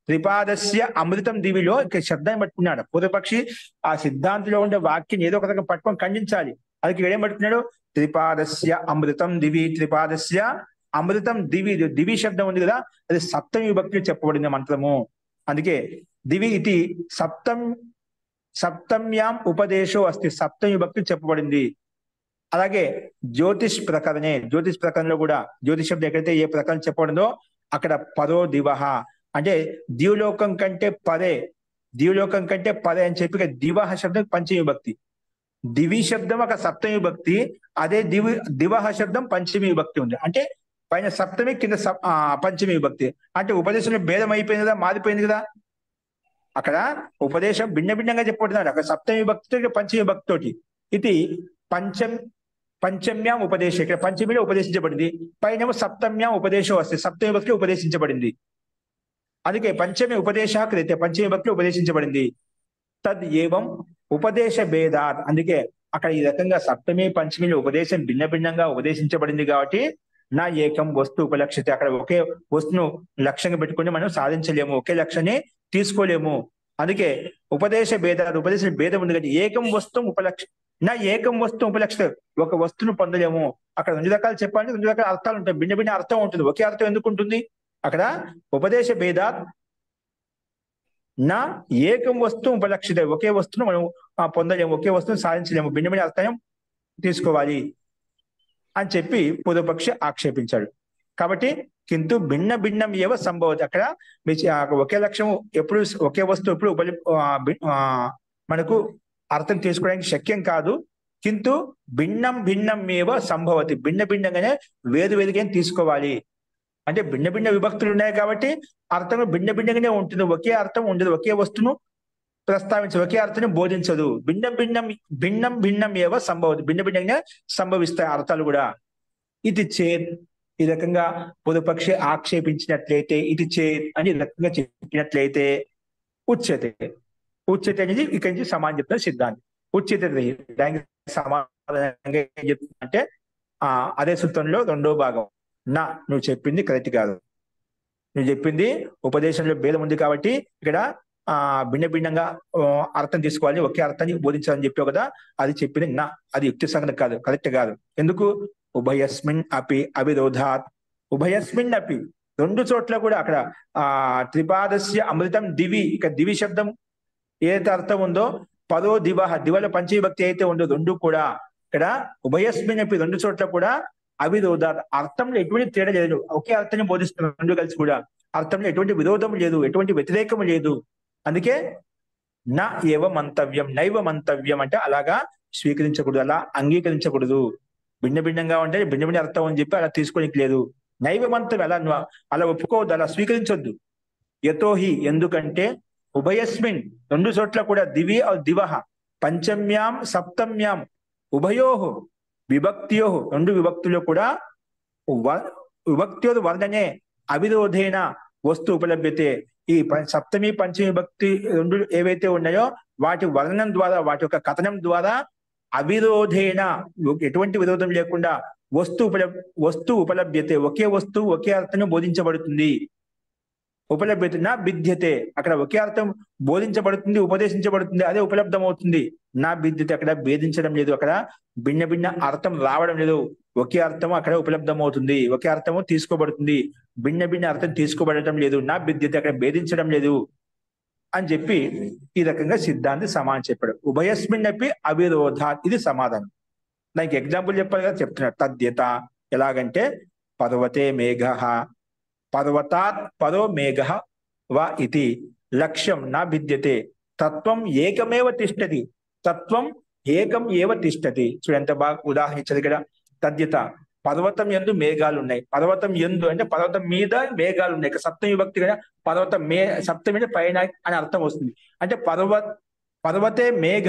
త్రిపాదస్య అమృతం దివిలో ఇక్కడ శబ్దాన్ని పట్టుకున్నాడు పూర్వపక్షి. ఆ సిద్ధాంతిలో ఉండే వాక్యం ఏదో ఒక రకంగా పట్టుకొని ఖండించాలి. అది ఏం పట్టుకున్నాడు? త్రిపాదస్య అమృతం దివి, త్రిపాదస్య అమృతం దివి, దివి శబ్దం ఉంది కదా, అది సప్తమి విభక్తిలో చెప్పబడింది మంత్రము. అందుకే దివి ఇది సప్తమ్యాం ఉపదేశో అస్తి, సప్తమి విభక్తి చెప్పబడింది. అలాగే జ్యోతిష్ ప్రకరణే, జ్యోతిష్ ప్రకరణలో కూడా జ్యోతిష్ శబ్దం ఎక్కడైతే ఏ ప్రకరణ చెప్పబడిందో అక్కడ పరో దివహ అంటే దీవలోకం కంటే పరే, దీవలోకం కంటే పరే అని చెప్పి దివహ శబ్దం పంచమి విభక్తి. దివి శబ్దం ఒక సప్తమి విభక్తి, అదే దివహ శబ్దం పంచమి విభక్తి ఉంది. అంటే పైన సప్తమి కింద పంచమి విభక్తి. అంటే ఉపదేశంలో భేదం అయిపోయింది కదా, మారిపోయింది కదా. అక్కడ ఉపదేశం భిన్న భిన్నంగా చెప్పబడుతున్నాడు. అక్కడ సప్తమి విభక్తితో పంచమి విభక్తితోటి. ఇది పంచమ్యాం ఉపదేశం, ఇక్కడ పంచమిలో ఉపదేశించబడింది, పైన సప్తమ్యాం ఉపదేశం వస్తే సప్తమి విభక్తిలో ఉపదేశించబడింది. అందుకే పంచమి ఉపదేశ క్రియతే, పంచమి విభక్తిలో ఉపదేశించబడింది. తద్ ఏవం ఉపదేశ భేదాత్, అందుకే అక్కడ ఈ రకంగా సప్తమి పంచమిలో ఉపదేశం భిన్న భిన్నంగా ఉపదేశించబడింది కాబట్టి నా ఏకం వస్తు ఉపలక్షిత, అక్కడ ఒకే వస్తును లక్ష్యంగా పెట్టుకుని మనం సాధించలేము, ఒకే లక్ష్యాన్ని తీసుకోలేము. అందుకే ఉపదేశ భేదాలు, ఉపదేశ భేదం ఉంది కాబట్టి ఏకం వస్తు ఉపలక్ష నా ఏకం వస్తు ఉపలక్షిత, ఒక వస్తువును పొందలేము. అక్కడ రెండు రకాలు చెప్పాలంటే రెండు రకాల అర్థాలు ఉంటాయి, భిన్న భిన్న అర్థం ఉంటుంది, ఒకే అర్థం ఎందుకు ఉంటుంది? అక్కడ ఉపదేశ భేదాత్ నా ఏకం వస్తు ఉపలక్షిత, ఒకే వస్తువును మనం పొందలేము, ఒకే వస్తువును సాధించలేము, భిన్న భిన్న అర్థం తీసుకోవాలి అని చెప్పి పూర్వపక్షి ఆక్షేపించాడు. కాబట్టి కింద భిన్న భిన్నం ఏవ సంభవతి, అక్కడ ఒకే లక్ష్యం ఎప్పుడు, ఒకే వస్తువు ఎప్పుడు మనకు అర్థం తీసుకోవడానికి శక్యం కాదు. కింద భిన్నం భిన్నం ఏవ సంభవతి, భిన్న భిన్నంగానే వేరు వేరుగా తీసుకోవాలి. అంటే భిన్న భిన్న విభక్తులు ఉన్నాయి కాబట్టి అర్థం భిన్న భిన్నంగానే ఉంటుంది, ఒకే అర్థం ఉండదు, ఒకే వస్తువును ప్రస్తావించదు, ఒకే అర్థాన్ని బోధించదు. భిన్నం భిన్నం ఏవ సంభవతి, భిన్న భిన్నంగా సంభవిస్తాయి అర్థాలు కూడా. ఇది చేత్, ఈ రకంగా పూర్వపక్షి ఆక్షేపించినట్లయితే, ఇది చేత్ అని ఈ రకంగా చెప్పినట్లయితే ఉచ్యతే, ఉచ్యతే అనేది ఇక్కడి నుంచి సమానం చెప్తున్న సిద్ధాంతం. ఉచ్యతే దానికి సమానంగా ఏం చెప్తుందంటే అదే సూత్రంలో రెండో భాగం, నా నువ్వు చెప్పింది కరెక్ట్ కాదు, నువ్వు చెప్పింది ఉపదేశంలో భేదం ఉంది కాబట్టి ఇక్కడ భిన్న భిన్నంగా అర్థం తీసుకోవాలి, ఒకే అర్థాన్ని బోధించాలని చెప్పావు కదా, అది చెప్పింది నా, అది యుక్తి సంగతి కాదు, కరెక్ట్ కాదు. ఎందుకు? ఉభయస్మిన్ అపి అవిరోధాత్, ఉభయస్మిన్ అపి రెండు చోట్ల కూడా అక్కడ త్రిపాదస్య అమృతం దివి, ఇక దివి శబ్దం ఏదైతే అర్థం ఉందో పదో దివహ, దివల పంచవిభక్తి అయితే ఉందో రెండు కూడా ఇక్కడ ఉభయస్మిన్ అపి రెండు చోట్ల కూడా అవిరోధాత్, అర్థంలో ఎటువంటి తేడా లేదు, ఒకే అర్థాన్ని బోధిస్తున్నారు రెండు కలిసి కూడా, అర్థంలో ఎటువంటి విరోధం లేదు, ఎటువంటి వ్యతిరేకం లేదు. అందుకే నా ఏవ మంతవ్యం, నైవ మంతవ్యం అంటే అలాగా స్వీకరించకూడదు, అలా అంగీకరించకూడదు. భిన్న భిన్నంగా ఉంటే భిన్న భిన్న అర్థం అని చెప్పి అలా తీసుకోనికి లేదు. నైవ మంతవ్యం అలా ఒప్పుకోవద్దు, అలా స్వీకరించొద్దు. యతోహి ఎందుకంటే ఉభయస్మిన్ రెండు చోట్ల కూడా దివి దివహ పంచమ్యాం సప్తమ్యాం ఉభయోహు విభక్తియో రెండు విభక్తులు కూడా విభక్తియో వర్ణనే అవిరోధేన వస్తు ఉపలభ్యతే, ఈ సప్తమి పంచమి విభక్తి రెండు ఏవైతే ఉన్నాయో వాటి వర్ణనం ద్వారా, వాటి యొక్క కథనం ద్వారా అవిరోధేన ఎటువంటి విరోధం లేకుండా వస్తు ఉపలభ్యతే, ఒకే వస్తువు ఒకే అర్థం బోధించబడుతుంది. ఉపలభ్యత నా బిద్యతే, అక్కడ ఒకే అర్థం బోధించబడుతుంది, ఉపదేశించబడుతుంది, అదే ఉపలబ్ధం అవుతుంది. నా బిద్యతే, అక్కడ భేదించడం లేదు, అక్కడ భిన్న భిన్న అర్థం రావడం లేదు, ఒకే అర్థము అక్కడ ఉపలబ్ధం అవుతుంది, ఒకే అర్థము తీసుకోబడుతుంది, భిన్న భిన్న అర్థం తీసుకోబడటం లేదు. నా బిద్యతే, అక్కడ భేదించడం లేదు అని చెప్పి ఈ రకంగా సిద్ధాంతి సమానం చెప్పాడు. ఉభయస్మిన్ అపి అవిరోధా, ఇది సమాధానం. దానికి ఎగ్జాంపుల్ చెప్పాలి కదా, చెప్తున్నాడు. తద్యత ఎలాగంటే పర్వతే మేఘ, పర్వతాత్ పరో మేఘ వా ఇతి లక్ష్యం నా భిద్యతే, తత్వం ఏకమేవ తిష్టతి, తత్వం ఏకం ఏవ తిష్టతి. చూడు ఎంత బాగా ఉదాహరణ ఇచ్చారు ఇక్కడ. తద్యత పర్వతం యందు మేఘాలు ఉన్నాయి, పర్వతం యందు అంటే పర్వతం మీద మేఘాలు ఉన్నాయి. సప్తమి విభక్తి కదా, పర్వతం సప్తమి పైన అని అర్థం వస్తుంది. అంటే పర్వతే మేఘ,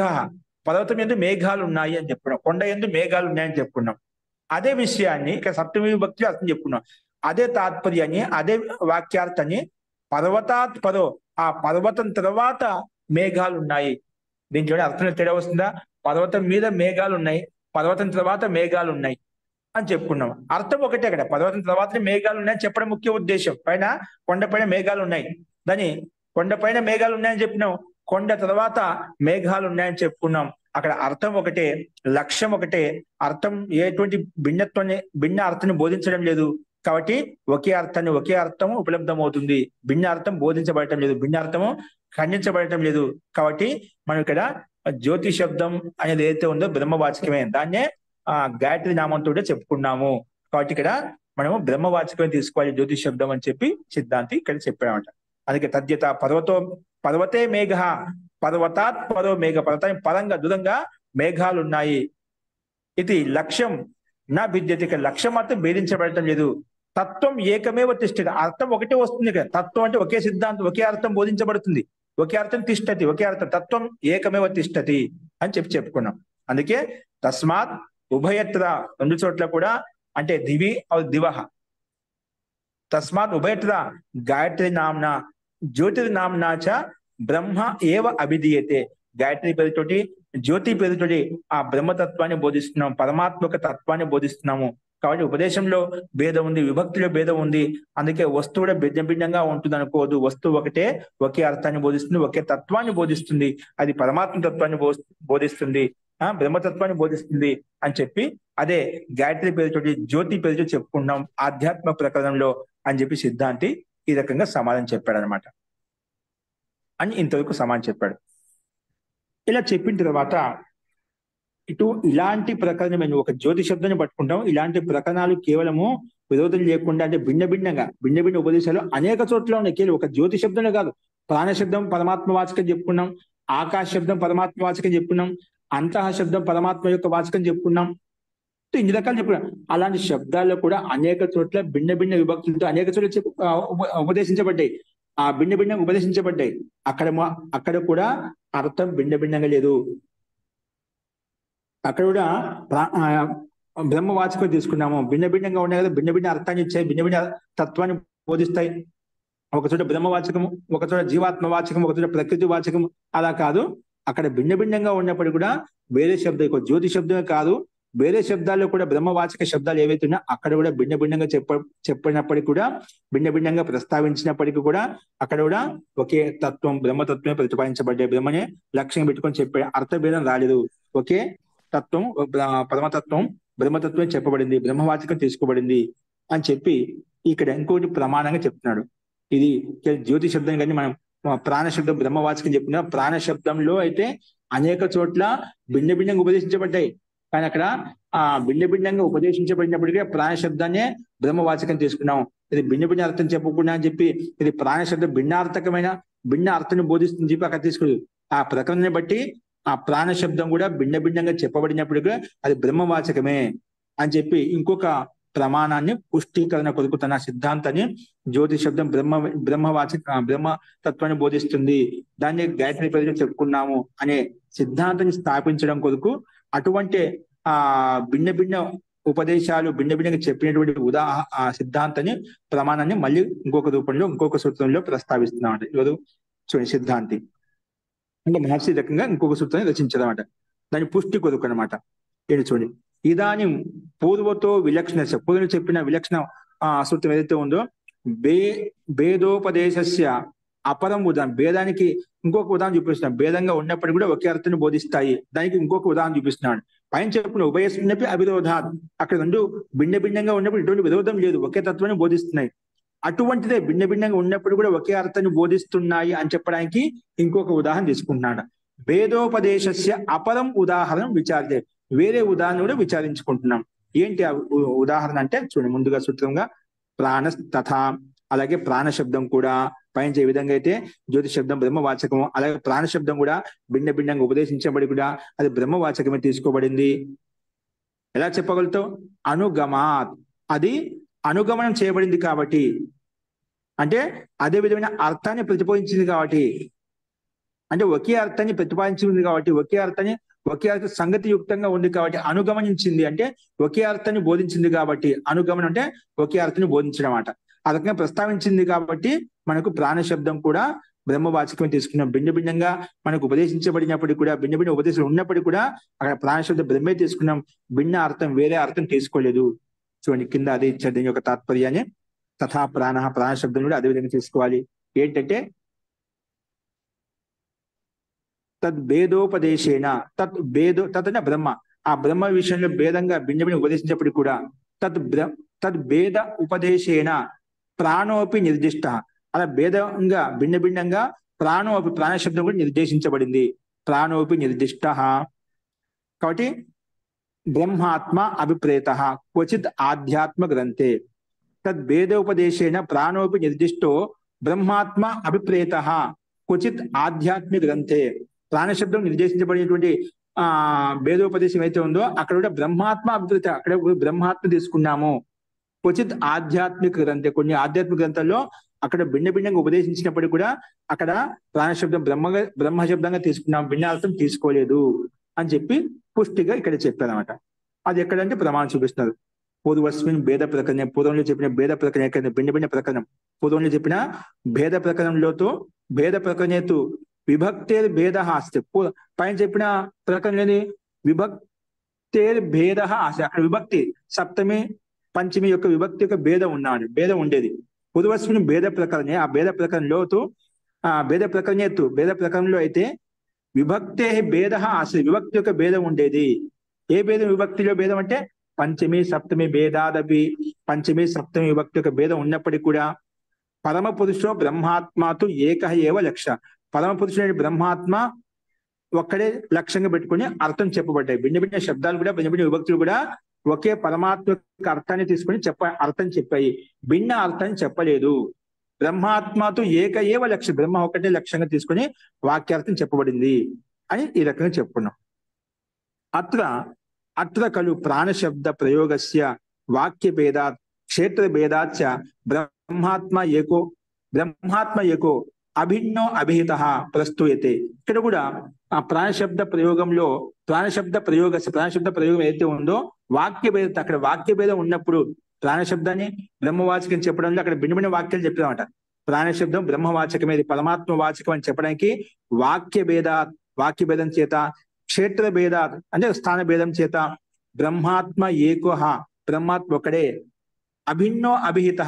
పర్వతం యందు మేఘాలు ఉన్నాయి అని చెప్పుకున్నాం, కొండ యందు మేఘాలు ఉన్నాయని చెప్పుకున్నాం. అదే విషయాన్ని ఇక్కడ సప్తమి విభక్తిలో అర్థం చెప్పుకున్నాం. అదే తాత్పర్యాన్ని, అదే వాక్యార్థాన్ని పర్వతాత్ పరో, ఆ పర్వతం తర్వాత మేఘాలు ఉన్నాయి. దీంట్లో అర్థం తేడా వస్తుందా? పర్వతం మీద మేఘాలు ఉన్నాయి, పర్వతం తర్వాత మేఘాలు ఉన్నాయి. అని చెప్పుకున్నాం. అర్థం ఒకటే. అక్కడ పర్వతం తర్వాత మేఘాలు ఉన్నాయని చెప్పడం ముఖ్య ఉద్దేశం. పైన కొండపైన మేఘాలు ఉన్నాయి, దాని కొండపైన మేఘాలు ఉన్నాయని చెప్పినాం, కొండ తర్వాత మేఘాలు ఉన్నాయని చెప్పుకున్నాం. అక్కడ అర్థం ఒకటే, లక్ష్యం ఒకటే. అర్థం ఎటువంటి భిన్న అర్థాన్ని బోధించడం లేదు కాబట్టి ఒకే అర్థం ఉపలబ్ధం అవుతుంది. భిన్న అర్థం బోధించబడటం లేదు, భిన్న అర్థము ఖండించబడటం లేదు. కాబట్టి మనం ఇక్కడ జ్యోతి శబ్దం అనేది ఏదైతే ఉందో బ్రహ్మవాచకమే, దాన్నే గాయత్రి నామంతో చెప్పుకున్నాము. కాబట్టి ఇక్కడ మనము బ్రహ్మవాచకమే తీసుకోవాలి జ్యోతి శబ్దం అని చెప్పి సిద్ధాంతి ఇక్కడ చెప్పాడనమాట. అందుకే తద్యత పర్వతే మేఘ, పర్వతాత్ పరో మేఘ, పర్వతాన్ని పరంగా దూరంగా మేఘాలు ఉన్నాయి. ఇది లక్ష్యం నా భిద్యత, ఇక్కడ లక్ష్యం మాత్రం భేదించబడటం లేదు. తత్వం ఏకమేవ తిష్టతి, అర్థం ఒకటే వస్తుంది ఇక్కడ. తత్వం అంటే ఒకే సిద్ధాంతం, ఒకే అర్థం బోధించబడుతుంది, ఒకే అర్థం తిష్టతి, ఒకే అర్థం. తత్వం ఏకమేవ తిష్టతి అని చెప్పుకున్నాం. అందుకే తస్మాత్ ఉభయత్ర, రెండు చోట్ల కూడా, అంటే దివి దివహ, తస్మాత్ ఉభయత్ర గాయత్రి నామ్న జ్యోతిర్నామ్నా చ బ్రహ్మ ఏవ అభిధీయతే. గాయత్రి పేరుతోటి జ్యోతి పేరుతోటి ఆ బ్రహ్మతత్వాన్ని బోధిస్తున్నాం, పరమాత్మక తత్వాన్ని బోధిస్తున్నాము. కాబట్టి ఉపదేశంలో భేదం ఉంది, విభక్తిలో భేదం ఉంది. అందుకే వస్తువు కూడా భిన్నంగా ఉంటుంది అనుకోదు. వస్తువు ఒకటే, ఒకే అర్థాన్ని బోధిస్తుంది, ఒకే తత్వాన్ని బోధిస్తుంది. అది పరమాత్మ తత్వాన్ని బోధిస్తుంది, బ్రహ్మతత్వాన్ని బోధిస్తుంది అని చెప్పి అదే గాయత్రి పేరుతోటి జ్యోతి పేరుతో చెప్పుకున్నాం ఆధ్యాత్మ ప్రకరణంలో అని చెప్పి సిద్ధాంతి ఈ రకంగా సమాధానం చెప్పాడు అనమాట. అని ఇంతవరకు సమాధానం చెప్పాడు. ఇలా చెప్పిన తర్వాత ఇటు ఇలాంటి ప్రకరణం, ఒక జ్యోతి శబ్దాన్ని పట్టుకుంటాం. ఇలాంటి ప్రకరణాలు కేవలము విరోధం లేకుండా, అంటే భిన్న ఉపదేశాలు అనేక చోట్ల ఉన్నాయి. కేవలం ఒక జ్యోతి శబ్దమే కాదు, ప్రాణ శబ్దం పరమాత్మ వాచకం చెప్పుకున్నాం, ఆకాశ శబ్దం పరమాత్మ వాచకం చెప్పుకున్నాం, అంతః శబ్దం పరమాత్మ యొక్క వాచకం చెప్పుకున్నాం, ఇన్ని రకాలు చెప్పుకున్నాం. అలాంటి శబ్దాల్లో కూడా అనేక చోట్ల భిన్న విభక్తులతో అనేక చోట్ల ఉపదేశించబడ్డాయి. ఆ భిన్నంగా ఉపదేశించబడ్డాయి. అక్కడ కూడా అర్థం భిన్నంగా లేదు. అక్కడ కూడా బ్రహ్మవాచకం తీసుకున్నాము. భిన్నంగా ఉన్నాయి కదా, భిన్న అర్థాన్ని ఇచ్చాయి, భిన్న తత్వాన్ని బోధిస్తాయి. ఒక చోట బ్రహ్మవాచకము, ఒక చోట జీవాత్మ వాచకం, ఒక చోట ప్రకృతి వాచకము. అలా కాదు, అక్కడ భిన్నంగా ఉన్నప్పటికీ కూడా వేరే శబ్దం, జ్యోతి శబ్దమే కాదు, వేరే శబ్దాల్లో కూడా బ్రహ్మవాచక శబ్దాలు ఏవైతే ఉన్నా అక్కడ కూడా భిన్నంగా చెప్పినప్పటికీ కూడా, భిన్నంగా ప్రస్తావించినప్పటికీ కూడా అక్కడ కూడా ఒకే తత్వం, బ్రహ్మతత్వమే ప్రతిపాదించబడ్డాయి. బ్రహ్మనే లక్ష్యం పెట్టుకొని చెప్పే అర్థభేదం రాలేదు. ఒకే తత్వం, పరమతత్వం, బ్రహ్మతత్వం చెప్పబడింది, బ్రహ్మవాచకం తీసుకోబడింది అని చెప్పి ఇక్కడ ఇంకోటి ప్రమాణంగా చెప్తున్నాడు. ఇది జ్యోతి శబ్దం కానీ మనం ప్రాణ శబ్దం బ్రహ్మవాచకం చెప్పిన ప్రాణ శబ్దంలో అయితే అనేక చోట్ల భిన్నంగా ఉపదేశించబడ్డాయి. కానీ అక్కడ భిన్నంగా ఉపదేశించబడినప్పటికీ ప్రాణ శబ్దాన్నే బ్రహ్మవాచకం తీసుకున్నాం. ఇది భిన్న అర్థం చెప్పకుండా అని చెప్పి ఇది ప్రాణ శబ్దం భిన్న అర్థాన్ని బోధిస్తుంది చెప్పి అక్కడ తీసుకుని ఆ ప్రకరణని బట్టి ఆ ప్రాణ శబ్దం కూడా భిన్నంగా చెప్పబడినప్పటికీ అది బ్రహ్మవాచకమే అని చెప్పి ఇంకొక ప్రమాణాన్ని పుష్టీకరణ కొరకు తన సిద్ధాంతాన్ని జ్యోతి శబ్దం బ్రహ్మ తత్వాన్ని బోధిస్తుంది, దాన్ని గాయత్రి పేరుతో చెప్పుకున్నాము అనే సిద్ధాంతాన్ని స్థాపించడం కొరకు అటువంటి భిన్న ఉపదేశాలు భిన్నంగా చెప్పినటువంటి సిద్ధాంతాన్ని ప్రమాణాన్ని మళ్ళీ ఇంకొక రూపంలో ఇంకొక సూత్రంలో ప్రస్తావిస్తున్నామంట. ఈరోజు చూడండి, సిద్ధాంతి అంటే మహర్షి రకంగా ఇంకొక సూత్రాన్ని రచించదన్నమాట. దాని పుష్టి కొరకు అనమాట. ఏంటి చూడండి, ఇదాని పూర్వతో విలక్షణ, పూర్వం చెప్పిన విలక్షణ సూత్రం ఏదైతే ఉందో భేదోపదేశస్య అపరం ఉదాహరణ, భేదానికి ఇంకొక ఉదాహరణ చూపిస్తున్నాడు. భేదంగా ఉన్నప్పటికీ కూడా ఒకే అర్థాన్ని బోధిస్తాయి, దానికి ఇంకొక ఉదాహరణ చూపిస్తున్నాడు. పైన చెప్పిన ఉభయస్మిన్నపి అవిరోధాత్, అక్కడ రెండు భిన్నంగా ఉన్నప్పుడు ఇటువంటి విరోధం లేదు, ఒకే తత్వాన్ని బోధిస్తున్నాయి. అటువంటిదే భిన్నంగా ఉన్నప్పుడు కూడా ఒకే అర్థాన్ని బోధిస్తున్నాయి అని చెప్పడానికి ఇంకొక ఉదాహరణ తీసుకుంటున్నాడు. భేదోపదేశస్య అపరం ఉదాహరణ విచారితే, వేరే ఉదాహరణ కూడా విచారించుకుంటున్నాం. ఏంటి ఆ ఉదాహరణ అంటే చూడండి, ముందుగా సూత్రంగా ప్రాణ తథా, అలాగే ప్రాణ శబ్దం కూడా పైన ఏ విధంగా అయితే జ్యోతి శబ్దం బ్రహ్మవాచకము, అలాగే ప్రాణ శబ్దం కూడా భిన్నంగా ఉపదేశించబడి కూడా అది బ్రహ్మవాచకమే తీసుకోబడింది. ఎలా చెప్పగలుగుతావు? అనుగమాత్, అది అనుగమనం చేయబడింది కాబట్టి, అంటే అదే విధమైన అర్థాన్ని ప్రతిపాదించింది కాబట్టి, అంటే ఒకే అర్థాన్ని ప్రతిపాదించింది కాబట్టి, ఒకే అర్థ సంగతి యుక్తంగా ఉంది కాబట్టి అనుగమనించింది, అంటే ఒకే అర్థాన్ని బోధించింది కాబట్టి. అనుగమనం అంటే ఒకే అర్థాన్ని బోధించడం అన్నమాట. ఆ రకంగా ప్రస్తావించింది కాబట్టి మనకు ప్రాణ శబ్దం కూడా బ్రహ్మవాచకమే తీసుకున్నాం. భిన్నంగా మనకు ఉపదేశించబడినప్పటికీ కూడా, భిన్న ఉపదేశాలు ఉన్నప్పటికీ కూడా అక్కడ ప్రాణ శబ్దం బ్రహ్మే తీసుకున్నాం, భిన్న అర్థం వేరే అర్థం తీసుకోలేదు. చూడండి కింద అదే ఇచ్చారు దీని యొక్క తాత్పర్యాన్ని. తథా ప్రాణ, ప్రాణ శబ్దం కూడా అదే విధంగా తీసుకోవాలి. ఏంటంటే తద్భేదోపదేశేన, తత్ అంటే బ్రహ్మ, ఆ బ్రహ్మ విషయంలో భేదంగా భిన్న భిన్న ఉపదేశించినప్పటికీ కూడా తద్భేద ఉపదేశేన ప్రాణోపి నిర్దిష్ట, అలా భేదంగా భిన్న భిన్నంగా ప్రాణోపి, ప్రాణశబ్దం కూడా నిర్దేశించబడింది. ప్రాణోపి నిర్దిష్ట. కాబట్టి బ్రహ్మాత్మ అభిప్రేత క్వచిత్ ఆధ్యాత్మ గ్రంథే. తద్భేదోపదేశేన ప్రాణోపి నిర్దిష్టో బ్రహ్మాత్మ అభిప్రేత క్వచిత్ ఆధ్యాత్మిక గ్రంథే. ప్రాణశబ్దం నిర్దేశించబడినటువంటి భేదోపదేశం అయితే ఉందో అక్కడ కూడా బ్రహ్మాత్మ అభిప్రేత, అక్కడ బ్రహ్మాత్మ తీసుకున్నాము. క్వచిత్ ఆధ్యాత్మిక గ్రంథే, కొన్ని ఆధ్యాత్మిక గ్రంథాల్లో అక్కడ భిన్న భిన్నంగా ఉపదేశించినప్పటికీ కూడా అక్కడ ప్రాణశబ్దం బ్రహ్మశబ్దంగా తీసుకున్నాం, భిన్నార్థం తీసుకోలేదు అని చెప్పి పుష్టిగా ఇక్కడ చెప్పారనమాట. అది ఎక్కడంటే ప్రమాణం చూపిస్తున్నారు. పూర్వస్మిన్ భేద ప్రకరణం, పూర్వంలో చెప్పిన భేద ప్రకరణ ఎక్కడ, భిన్న భిన్న ప్రకరణం. పూర్వంలో చెప్పిన భేద ప్రకరణంలోతో భేద ప్రకరణేతు విభక్తేర్ భేద అస్తి. పైన చెప్పిన ప్రకరణలోని విభక్తేర్ భేద అస్తి, అక్కడ విభక్తి సప్తమి పంచమి యొక్క విభక్తి యొక్క భేదం ఉండేది. పూర్వస్మిన్ భేద ప్రకరణే, ఆ భేద ప్రకరణలోతు భేద ప్రకరణంలో అయితే విభక్తే భేద అస్తి, విభక్తి యొక్క భేదం ఉండేది. ఏ భేదం? విభక్తిలో భేదం అంటే పంచమి సప్తమి భేదాదపి, పంచమి సప్తమి విభక్తి యొక్క భేదం ఉన్నప్పటికీ కూడా పరమ పురుషో బ్రహ్మాత్మతో ఏక ఏవ లక్ష్య, పరమ పురుషుడైన బ్రహ్మాత్మ ఒక్కడే లక్ష్యంగా పెట్టుకుని అర్థం చెప్పబడ్డాయి. భిన్న భిన్న శబ్దాలు కూడా, భిన్న భిన్న విభక్తులు కూడా ఒకే పరమాత్మ యొక్క అర్థాన్ని తీసుకుని అర్థం చెప్పాయి, భిన్న అర్థాన్ని చెప్పలేదు. బ్రహ్మాత్మతో ఏక ఏవ లక్ష్య, బ్రహ్మ ఒకటే లక్ష్యంగా తీసుకుని వాక్యార్థం చెప్పబడింది అని ఈ రకంగా చెప్పుకున్నాం. అత్ర ఖలు ప్రాణశబ్ద ప్రయోగస్య వాక్య భేదాత్ క్షేత్ర భేదాచ్చ బ్రహ్మాత్మ ఏకో అభిన్నో అభిహిత ప్రస్తూయతే. ఇక్కడ కూడా ఆ ప్రాణశబ్ద ప్రయోగం ఏదైతే ఉందో వాక్య భేద, అక్కడ వాక్య భేదం ఉన్నప్పుడు ప్రాణశబ్దాన్ని బ్రహ్మవాచకం చెప్పడంలో అక్కడ భిన్న భిన్న వాక్యాలు చెప్పామట. ప్రాణశబ్దం బ్రహ్మవాచకమేది, పరమాత్మ వాచకం అని చెప్పడానికి వాక్య భేదం చేత, క్షేత్ర భేదాత్ అంటే స్థాన భేదం చేత బ్రహ్మాత్మ ఏకోహ, పరమాత్మ ఒకడే, అభిన్నో అభిహిత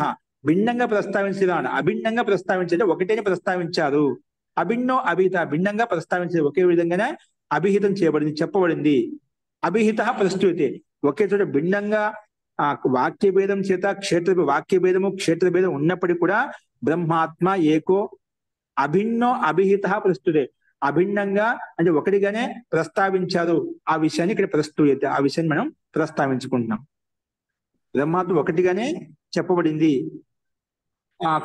భిన్నంగా ప్రస్తావించారు. అభిన్నంగా ప్రస్తావించారు, ఒకటేనే ప్రస్తావించారు. అభిన్నో అభిహిత భిన్నంగా ప్రస్తావించారు, ఒకే విధంగానే అభిహితం చేయబడింది, చెప్పబడింది. అభిహిత ప్రస్తుతే, ఒకే చోట భిన్నంగా వాక్య భేదం చేత వాక్య భేదము క్షేత్ర భేదం ఉన్నప్పటికీ కూడా బ్రహ్మాత్మ ఏకో అభిన్నో అభిహిత ప్రస్తుతే, అభిన్నంగా అంటే ఒకటిగానే ప్రస్తావించారు. ఆ విషయాన్ని ఇక్కడ ప్రస్తుత, ఆ విషయాన్ని మనం ప్రస్తావించుకుంటున్నాం. బ్రహ్మాత్మ ఒకటిగానే చెప్పబడింది,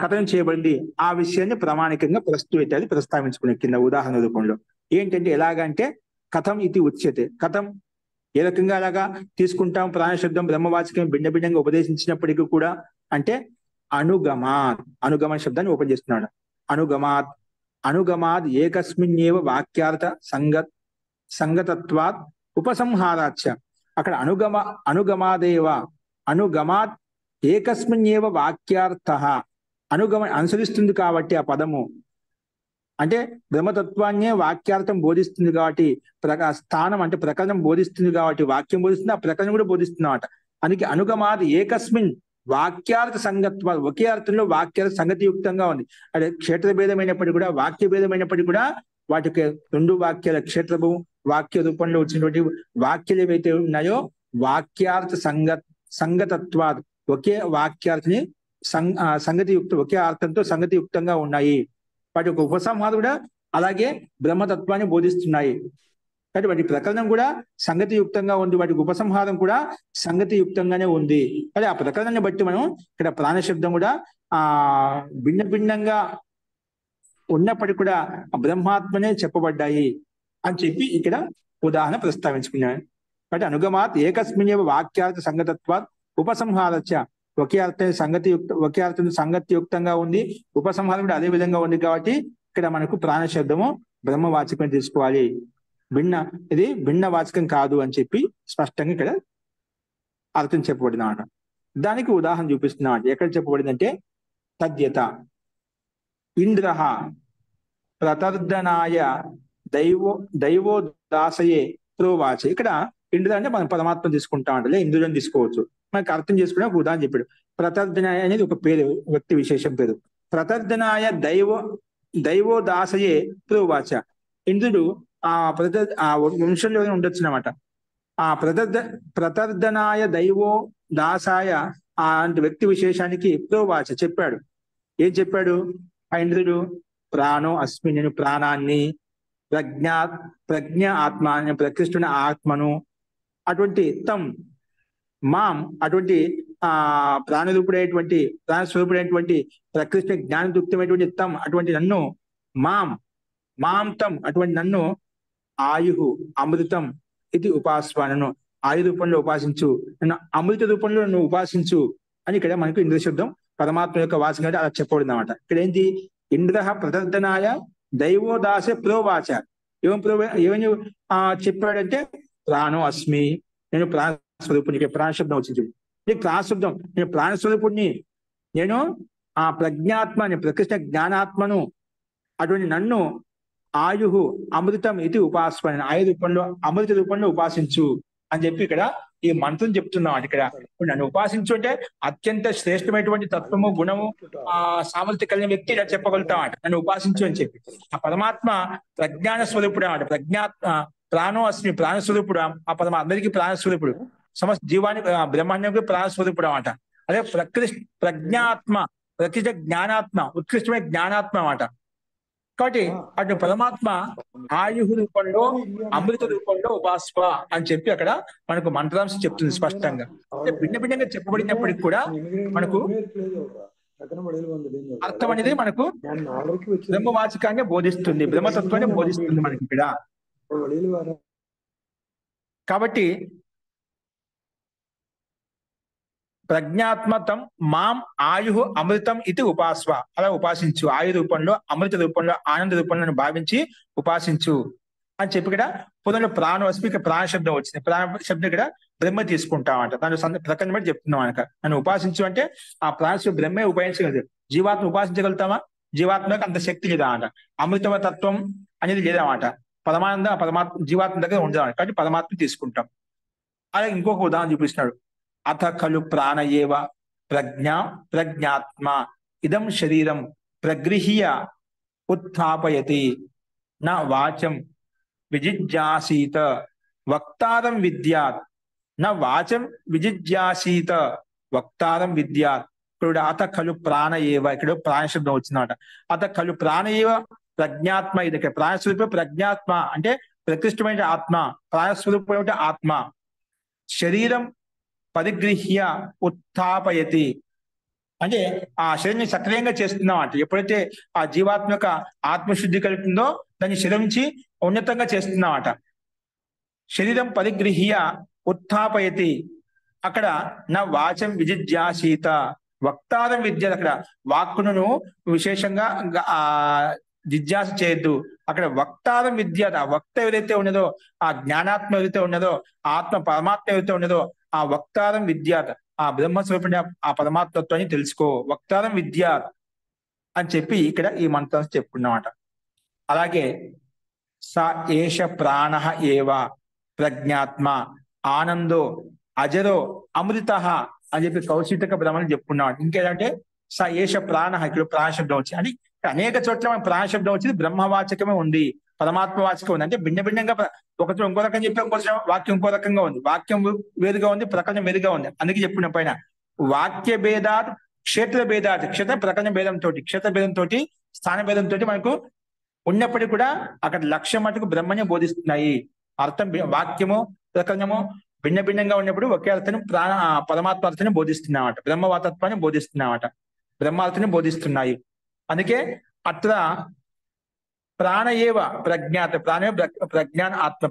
కథనం చేయబడింది, ఆ విషయాన్ని ప్రామాణికంగా ప్రస్తుత అది ప్రస్తావించుకునే కింద ఉదాహరణ రూపంలో. ఏంటంటే ఎలాగంటే కథం ఇది ఉచ్యతే, కథం ఏ రకంగా అలాగా తీసుకుంటాం. ప్రాణశబ్దం బ్రహ్మవాచకం భిన్న భిన్నంగా ఉపదేశించినప్పటికీ కూడా అంటే అనుగమ శబ్దాన్ని ఓపెన్ చేస్తున్నాడు. అనుగమాద్ ఏకస్మిన్నేవ వాక్యార్థ సంగతత్వాత్ ఉపసంహారాచ్చ. అక్కడ అనుగమాద్ ఏకస్మిన్నేవ వాక్యార్థ, అనుసరిస్తుంది కాబట్టి ఆ పదము అంటే బ్రహ్మతత్వాన్నే వాక్యార్థం బోధిస్తుంది కాబట్టి, స్థానం అంటే ప్రకరణం బోధిస్తుంది కాబట్టి వాక్యం బోధిస్తుంది, ఆ ప్రకరణం కూడా బోధిస్తున్నమాట. అందుకే అనుగమాది ఏకస్మిన్ వాక్యార్థ సంగత్వ, ఒకే అర్థంలో వాక్యార్థ సంగతియుక్తంగా ఉంది. అంటే క్షేత్ర భేదమైనప్పటికీ కూడా వాక్య భేదమైనప్పటికీ కూడా వాటికి రెండు వాక్యాల క్షేత్రము వాక్య రూపంలో వచ్చినటువంటి వాక్యాలు ఏవైతే ఉన్నాయో వాక్యార్థ సంగతత్వాద్, ఒకే వాక్యార్థని సంగతియుక్త, ఒకే అర్థంతో సంగతియుక్తంగా ఉన్నాయి. వాటి యొక్క ఉపసంహారం కూడా అలాగే బ్రహ్మతత్వాన్ని బోధిస్తున్నాయి. కాబట్టి వాటి ప్రకరణం కూడా సంగతియుక్తంగా ఉంది, వాటి ఉపసంహారం కూడా సంగతియుక్తంగానే ఉంది. కానీ ఆ ప్రకరణాన్ని బట్టి మనం ఇక్కడ ప్రాణశబ్దం కూడా భిన్న భిన్నంగా ఉన్నప్పటికీ కూడా బ్రహ్మాత్మనే చెప్పబడ్డాయి అని చెప్పి ఇక్కడ ఉదాహరణ ప్రస్తావించుకున్నాను. కాబట్టి అనుగమాత్ ఏకస్మిన్నేవ వాక్యార్థ సంగతత్వాత్ ఉపసంహారచ్చ, ఒకే అర్థం సంగతియుక్తంగా ఉంది, ఉపసంహారం కూడా అదే విధంగా ఉంది. కాబట్టి ఇక్కడ మనకు ప్రాణశబ్దము బ్రహ్మవాచకం తీసుకోవాలి, ఇది భిన్న వాచకం కాదు అని చెప్పి స్పష్టంగా ఇక్కడ అర్థం చెప్పబడిన మాట. దానికి ఉదాహరణ చూపిస్తున్నా. ఎక్కడ చెప్పబడిందంటే తద్యత ఇంద్ర ప్రతర్దనాయ దైవో దాసయే ప్రోవాచ. ఇక్కడ ఇంద్ర అంటే మనం పరమాత్మ తీసుకుంటా అంటే ఇంద్రుడిని తీసుకోవచ్చు. మనకు అర్థం చేసుకునే ఒక ఉదాహరణ చెప్పాడు. ప్రతర్దనాయ అనేది ఒక పేరు, వ్యక్తి విశేషం పేరు. ప్రతర్దనాయ దైవోదాసయే ప్రోవాచ. ఇంద్రుడు ఆ వంశంలో ఉండొచ్చు అన్నమాట. ఆ ప్రతర్దనాయ దైవో దాసాయ ఆ వ్యక్తి విశేషానికి ప్రోవాచ చెప్పాడు. ఏం చెప్పాడు ఆ ఇంద్రుడు? ప్రాణో అస్మి, నేను ప్రాణాన్ని, ప్రజ్ఞ ఆత్మ, నేను ప్రకృష్టున్న ఆత్మను, అటువంటి మాం, అటువంటి ప్రాణరూపుడైనటువంటి ప్రాణస్వరూపుడైనటువంటి ప్రకృష్ణ జ్ఞానదుప్తమైనటువంటి అటువంటి నన్ను, మాం అటువంటి నన్ను ఆయు అమృతం ఇది ఉపాస్వానను, ఆయు రూపంలో ఉపాసించు, నన్ను అమృత రూపంలో నన్ను ఉపాసించు అని ఇక్కడ మనకు ఇంద్ర శబ్దం పరమాత్మ యొక్క వాచకం అలా చెప్పబడింది అనమాట. ఇక్కడ ఏంటి? ఇంద్ర ప్రదర్దనాయ దైవోదాస ప్రోవాచ. ఏమని చెప్పాడంటే ప్రాణో అస్మి, నేను ప్రాణస్వరూపుని. ప్రాణశబ్దం వచ్చింది. నీకు ప్రాణశబ్దం, నేను ప్రాణస్వరూపుణ్ణి, నేను ఆ ప్రజ్ఞాత్మని, ప్రకృష్ణ జ్ఞానాత్మను, అటువంటి నన్ను ఆయు అమృతం ఇది ఉపాస్మరణ, ఆయు రూపంలో అమృత రూపంలో ఉపాసించు అని చెప్పి ఇక్కడ ఈ మంత్రం చెప్తున్నాం. ఇక్కడ నన్ను ఉపాసించు అంటే అత్యంత శ్రేష్టమైనటువంటి తత్వము, గుణము, సామర్థ్యం కలిగిన వ్యక్తి ఇలా చెప్పగలుగుతామాట, నన్ను ఉపాసించు అని చెప్పి. ఆ పరమాత్మ ప్రజ్ఞాన స్వరూపుడు అన్నమాట. ప్రాణో అస్మి, ప్రాణస్వరూపుడు. ఆ పరమాత్మ అందరికీ ప్రాణస్వరూపుడు, సమస్త జీవానికి బ్రహ్మాండానికి ప్రాణస్వరూపుడు అన్నమాట. అదే ప్రజ్ఞాత్మ, ప్రకృష్ట జ్ఞానాత్మ, ఉత్కృష్టమైన జ్ఞానాత్మ అన్నమాట. కాబట్టి అటు పరమాత్మ ఆయు రూపంలో, అమృత రూపంలో ఉపాస్వ అని చెప్పి అక్కడ మనకు మంత్రాంశం చెప్తుంది స్పష్టంగా. అంటే భిన్న భిన్నంగా చెప్పబడినప్పటికి కూడా మనకు అర్థం అనేది మనకు బ్రహ్మవాచకాన్ని బోధిస్తుంది, బ్రహ్మతత్వాన్ని బోధిస్తుంది మనకి ఇక్కడ. కాబట్టి ప్రజ్ఞాత్మతం మాం ఆయు అమృతం ఇది ఉపాస్వ, అలా ఉపాసించు, ఆయు రూపంలో, అమృత రూపంలో, ఆనంద రూపంలో భావించి ఉపాసించు అని చెప్పి ఇక్కడ పొద్దున ప్రాణవస్మి, ఇక్కడ ప్రాణ శబ్దం వచ్చింది. ప్రాణ శబ్దం ఇక్కడ బ్రహ్మ తీసుకుంటామంట. దాని ప్రకరణ బట్టి చెప్తున్నాం అనక. నన్ను ఉపాసించు అంటే ఆ ప్రాణ బ్రహ్మే ఉపాసించగలదు. జీవాత్మ ఉపాసించగలుగుతామా? జీవాత్మకు అంత శక్తి లేదా అంట. అమృతమ తత్వం అనేది లేదన్నమాట. పరమాత్మ జీవాత్మ దగ్గర ఉండదు. కాబట్టి పరమాత్మ తీసుకుంటాం. అలాగే ఇంకొక ఉదాహరణ చూపిస్తున్నాడు. అథ ఖలు ప్రాణ ఏవ ప్రజ్ఞాత్మ ఇదం శరీరం ప్రగృహ్య ఉత్థాపయతి నా వాచం విజిజ్ఞాసీత వక్తారం విద్యాత్, నా వాచం విజిజ్ఞాసీత వక్తారం విద్యాత్. ఇక్కడ అథ ఖలు ప్రాణ ఏవ, ఇక్కడ ప్రాణశబ్దం వచ్చిందన్నమాట. అథ ఖలు ప్రాణ ఏవ ప్రజ్ఞాత్మ, ఇది ఇక్కడ ప్రాణస్వరూప ప్రజ్ఞాత్మ అంటే ప్రకృష్టమైన ఆత్మ, ప్రాణస్వరూపమైన ఆత్మ. శరీరం పరిగృహ్య ఉత్థాపయతి అంటే ఆ శరీరాన్ని సక్రియంగా చేస్తున్నాం అంటే ఎప్పుడైతే ఆ జీవాత్మ యొక్క ఆత్మశుద్ధి కలుగుతుందో దాన్ని శరించి ఉన్నతంగా చేస్తున్నామట. శరీరం పరిగృహ్య ఉత్థాపయతి, అక్కడ నా వాచం విజిజ్ఞాసీత వక్తారం విద్య, అక్కడ వాక్కును విశేషంగా జిజ్ఞాస చేయొద్దు. అక్కడ వక్తారం విద్య, ఆ వక్త ఏదైతే ఉన్నదో, ఆ జ్ఞానాత్మ ఏదైతే ఉన్నదో, ఆత్మ పరమాత్మ ఏదైతే ఉన్నదో, ఆ వక్తారం విద్యాత్, ఆ బ్రహ్మస్వరూపిణి ఆ పరమాత్మత్వాన్ని తెలుసుకో, వక్తారం విద్యాత్ అని చెప్పి ఇక్కడ ఈ మంత్రం చెప్పుకున్నమాట. అలాగే స ఏష ప్రాణ ఏవ ప్రజ్ఞాత్మ ఆనందో అజరో అమృత అని చెప్పి కౌశిక బ్రహ్మని చెప్పుకున్నాడు. ఇంకేదంటే స ఏష ప్రాణ, ఇక్కడ ప్రాణశబ్దం వచ్చింది. అంటే అనేక చోట్ల మన ప్రాణశబ్దం వచ్చింది, బ్రహ్మవాచకమే ఉంది, పరమాత్మ వాచకం ఉంది. అంటే భిన్న భిన్నంగా ఒకటి ఇంకో రకం చెప్పి ఇంకో వాక్యం ఇంకో రకంగా ఉంది, వాక్యం వేరుగా ఉంది, ప్రకటన వేరుగా ఉంది. అందుకే చెప్పిన పైన వాక్య భేదాత్ క్షేత్ర భేదాత్, క్షేత్ర ప్రకటన భేదంతో, క్షేత్ర భేదంతో, స్థాన భేదంతో మనకు ఉన్నప్పటికీ కూడా అక్కడ లక్ష్యం మటుకు బ్రహ్మనే బోధిస్తున్నాయి. అర్థం వాక్యము ప్రకరణము భిన్న భిన్నంగా ఉన్నప్పుడు ఒకే అర్థాన్ని పరమాత్మ అర్థాన్ని బోధిస్తున్నామట, బ్రహ్మవాతత్వాన్ని బోధిస్తున్నామట, బ్రహ్మార్థాన్ని బోధిస్తున్నాయి. అందుకే అత్ర ప్రాణ ఏవ ప్రజ్ఞాత, ప్రాణే ప్రజ్ఞాన ఆత్మ,